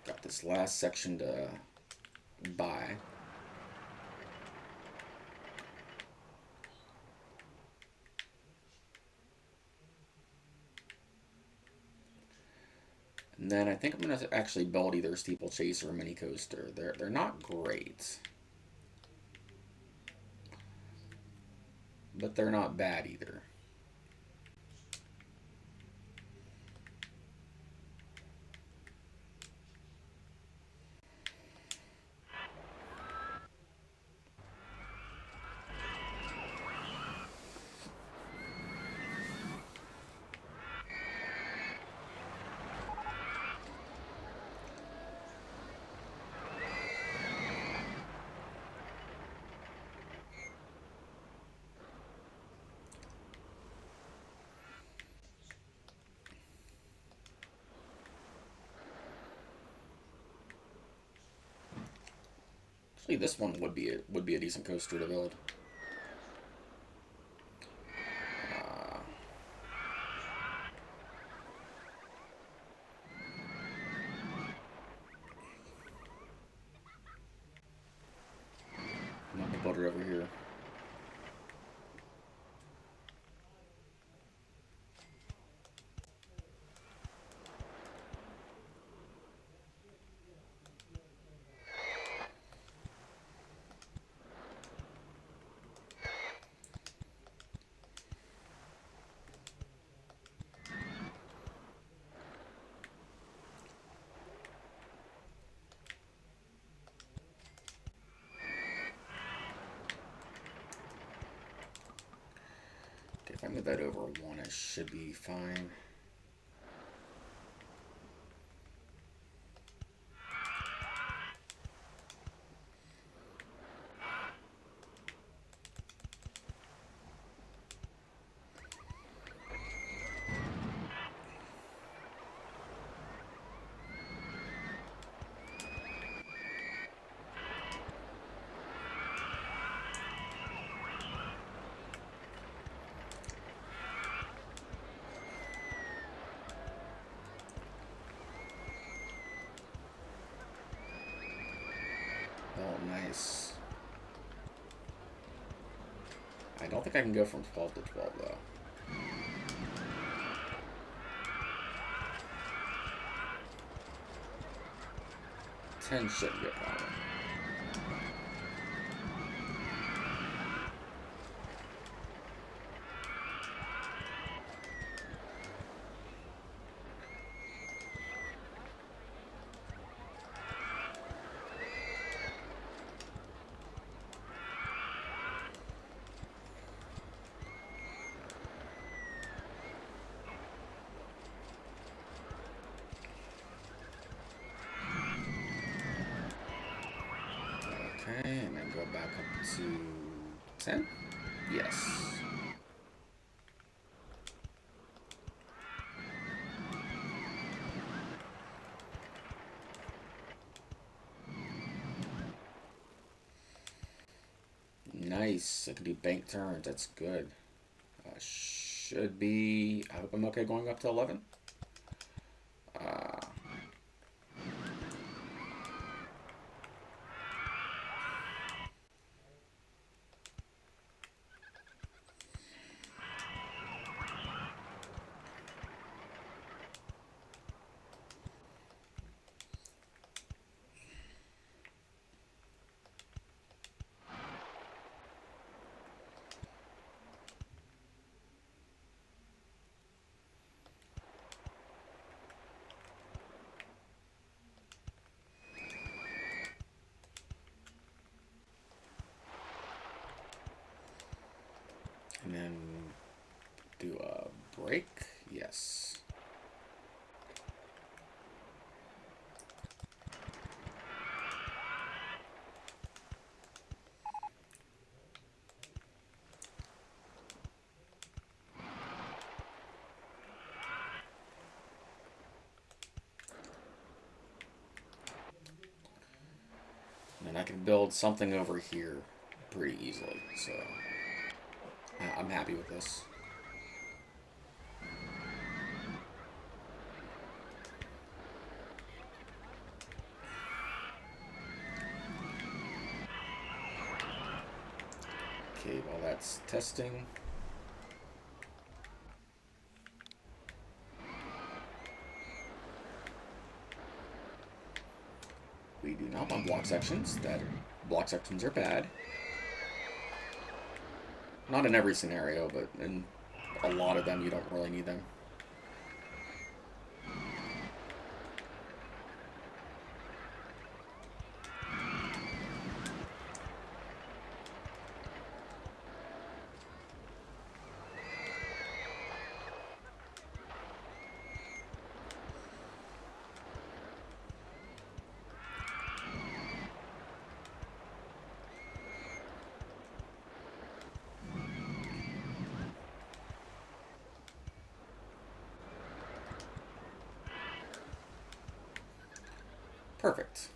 Got this last section to buy. And then I think I'm gonna actually build either Steeplechase or Mini Coaster. They're not great, but they're not bad either. Actually, this one would be a decent coaster to build. Uh, I'm gonna build it over here. Okay, if I move that over one, it should be fine. Oh, nice. I don't think I can go from 12 to 12, though. 10 shouldn't be a problem. Okay, and then go back up to 10. Yes. Nice. I can do bank turns. That's good. Should be. I hope I'm okay going up to 11. Uh, and then do a break. Yes. And I can build something over here pretty easily. So I'm happy with this. Okay, while that's testing. We do not want block sections. Block sections are bad. Not in every scenario, but in a lot of them you don't really need them. Perfect.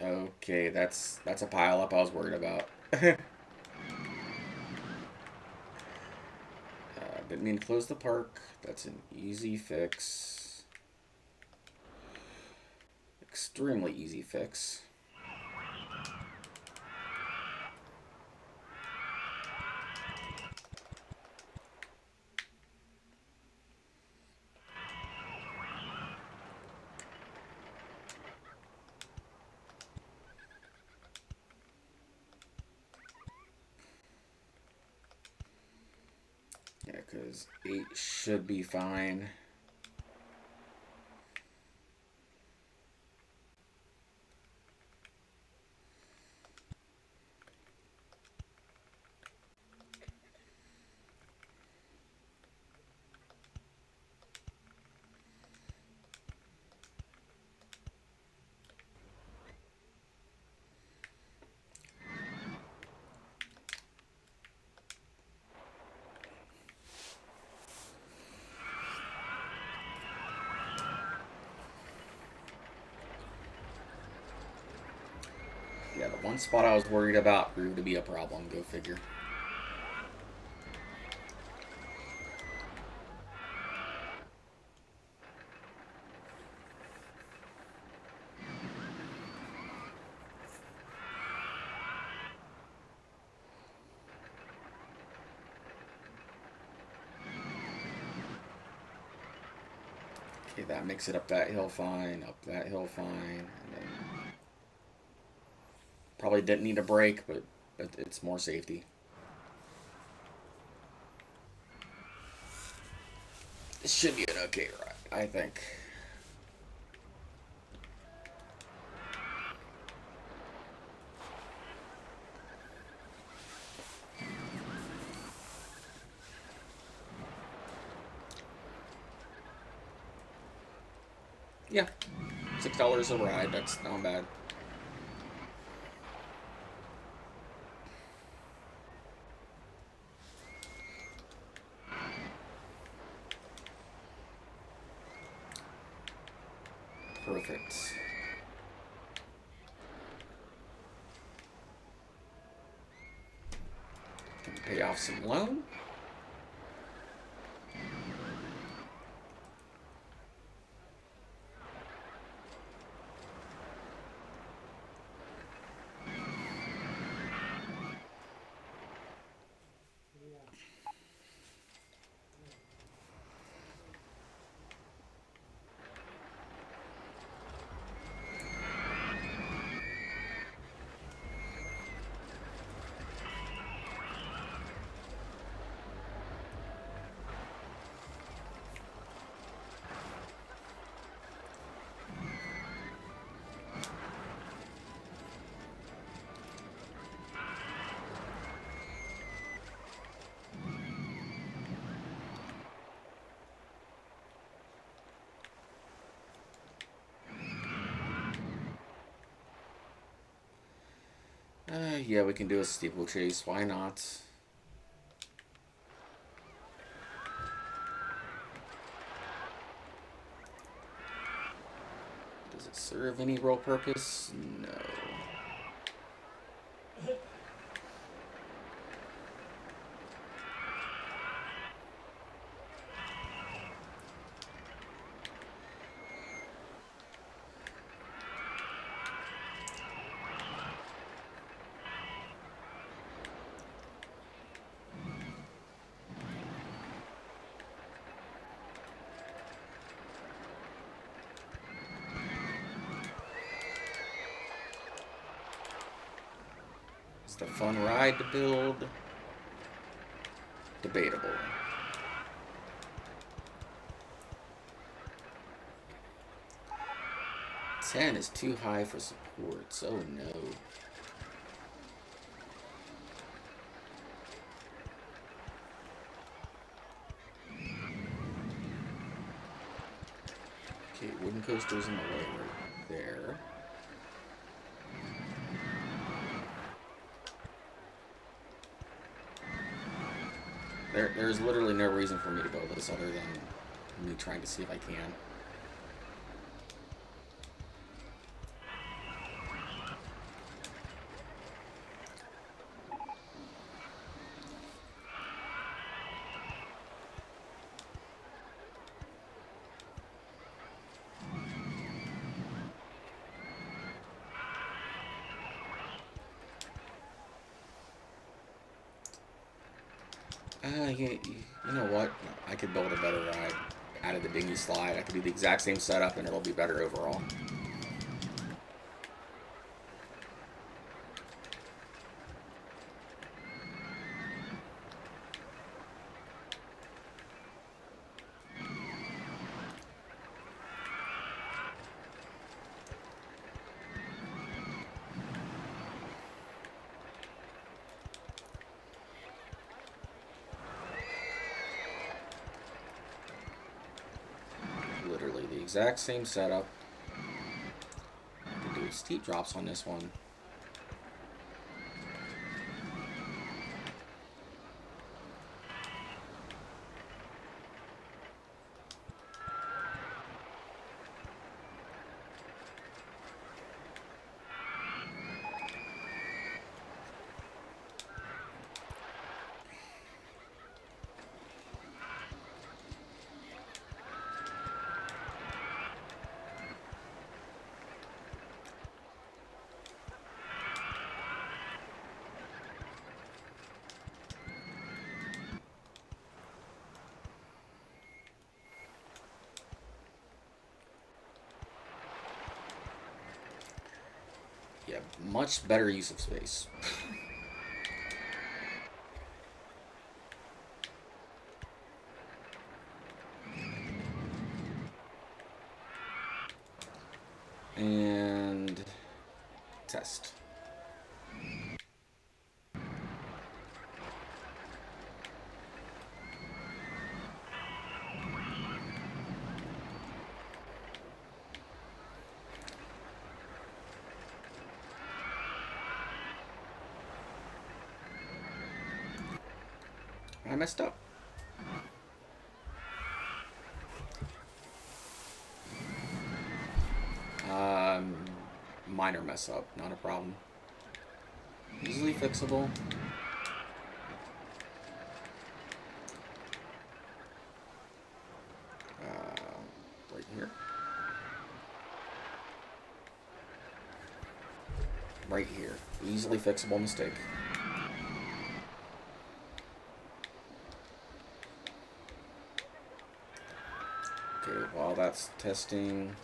Okay, that's a pile up I was worried about. Didn't mean to close the park. That's an easy fix. Extremely easy fix. Yeah, because 8 should be fine. Yeah, the one spot I was worried about proved to be a problem. Go figure. Okay, that makes it up that hill fine, up that hill fine, and then probably didn't need a break, but it's more safety. This should be an okay ride, I think. Yeah, $6 a ride. That's not bad. Perfect. Can pay off some loan. Yeah, we can do a steeplechase. Why not? Does it serve any real purpose? No. It's the fun ride to build. Debatable. 10 is too high for supports. Oh no. Okay, wooden coaster's in the way right there. There's literally no reason for me to build this other than me trying to see if I can. You know what? I could build a better ride out of the dinghy slide. I could do the exact same setup and it'll be better overall. Literally the exact same setup. I can do steep drops on this one. Yeah, much better use of space. And test. I messed up. minor mess up, not a problem. Easily fixable. Right here. Right here. Easily fixable mistake. Okay, while that's testing...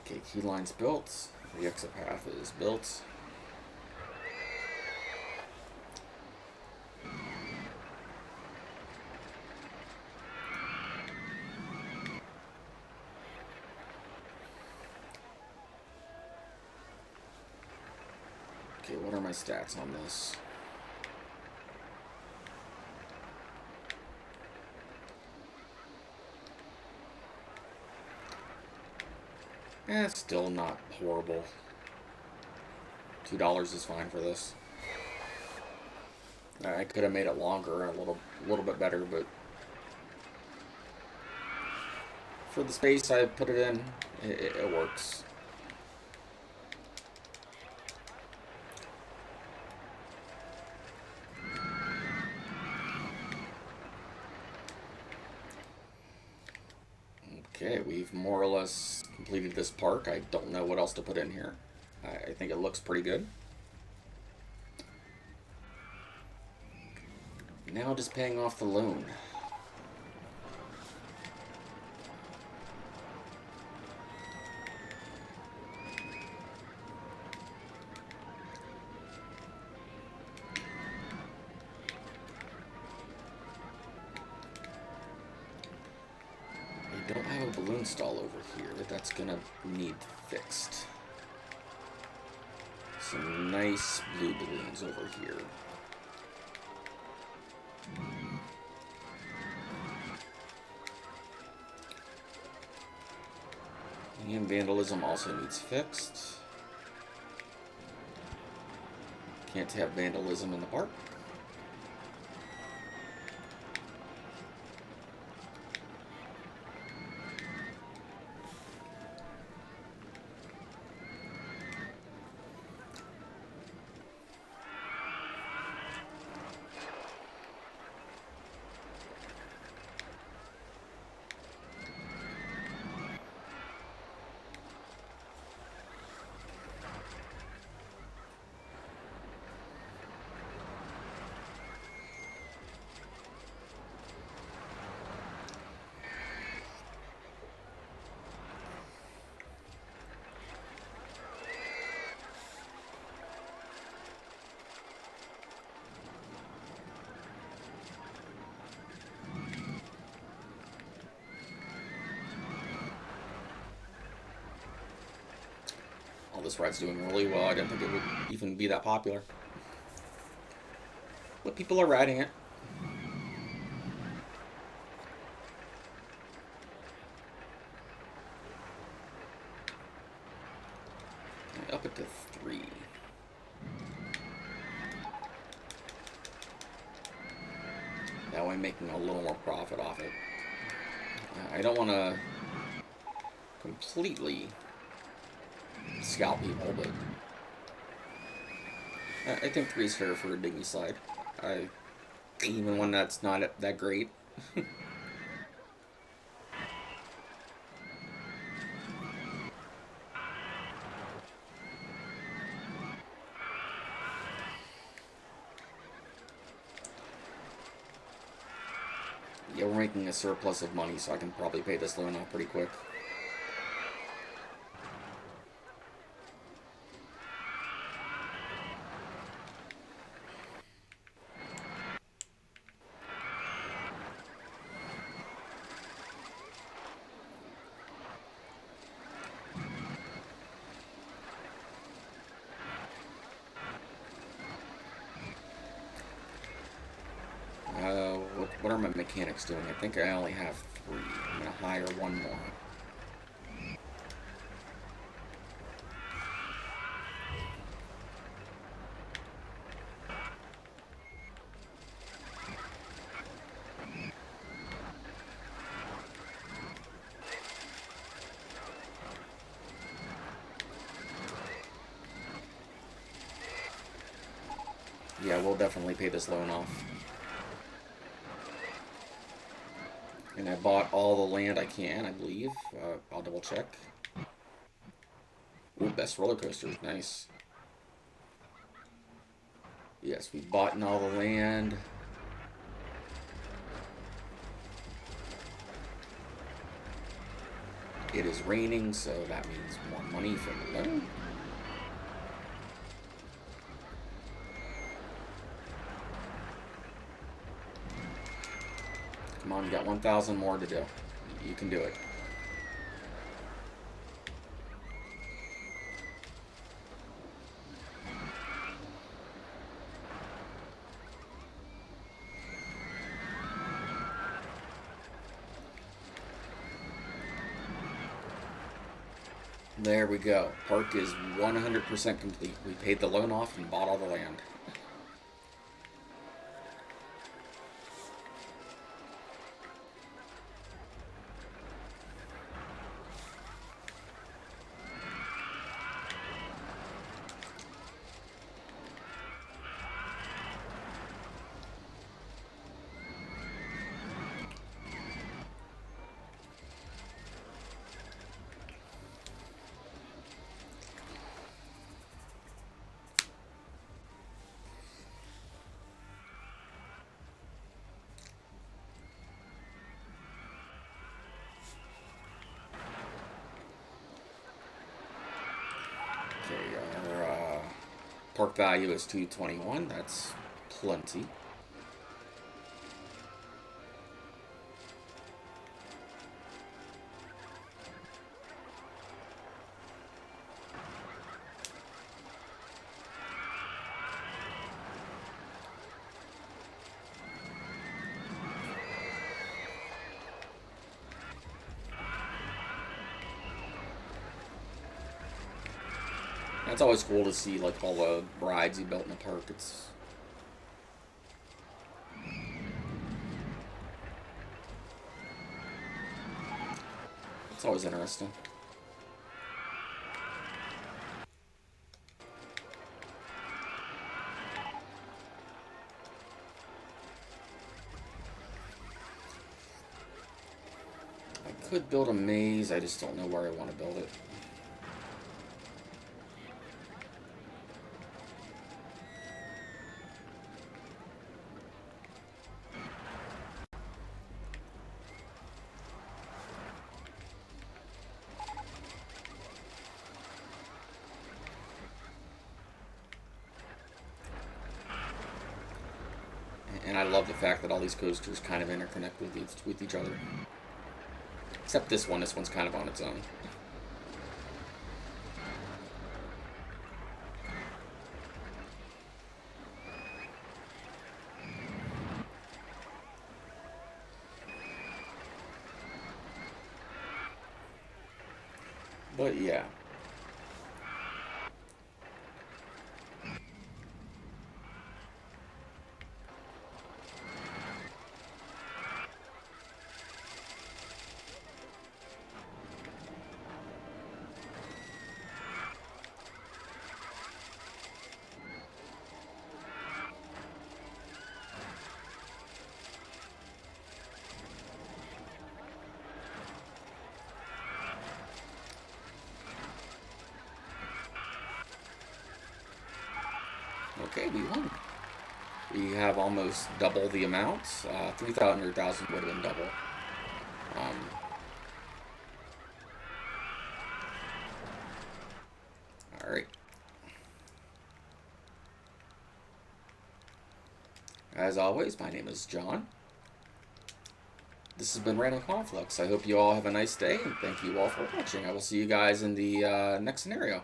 Okay, key line's built. The exit path is built. Okay, what are my stats on this? Still not horrible. $2 is fine for this. I could have made it longer, a little bit better, but for the space I put it in, it works. Okay, we've more or less completed this park. I don't know what else to put in here. I think it looks pretty good. Now just paying off the loan. I don't have a balloon stall over here. That's gonna need fixed. Some nice blue balloons over here. And vandalism also needs fixed. Can't have vandalism in the park. This ride's doing really well. I didn't think it would even be that popular. But people are riding it. Up it to 3. That way making a little more profit off it. I don't want to completely scalp people, but I think 3 is fair for a dinghy slide. Even when that's not that great. Yeah, we're making a surplus of money, so I can probably pay this loan off pretty quick. are my mechanics doing? I think I only have 3. I'm going to hire 1 more. Yeah, we'll definitely pay this loan off. And I bought all the land I can, I believe. I'll double check. Ooh, best roller coaster. Nice. Yes, we bought all the land. It is raining, so that means more money for the loan. Come on, you got 1,000 more to do. You can do it. There we go. Park is 100% complete. We paid the loan off and bought all the land. Okay, our park value is 221. That's plenty. It's always cool to see like all the rides you built in the park. It's always interesting. I could build a maze, I just don't know where I want to build it. And I love the fact that all these coasters kind of interconnect with each other. Except this one. This one's kind of on its own. But yeah. Okay, we won. We have almost double the amount. 300,000 would have been double. Um, Alright. As always, my name is John. This has been Random Conflux. I hope you all have a nice day, and thank you all for watching. I will see you guys in the next scenario.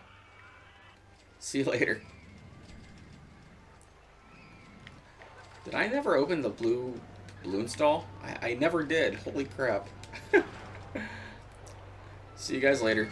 See you later. Did I never open the blue Balloon stall? I never did. Holy crap. See you guys later.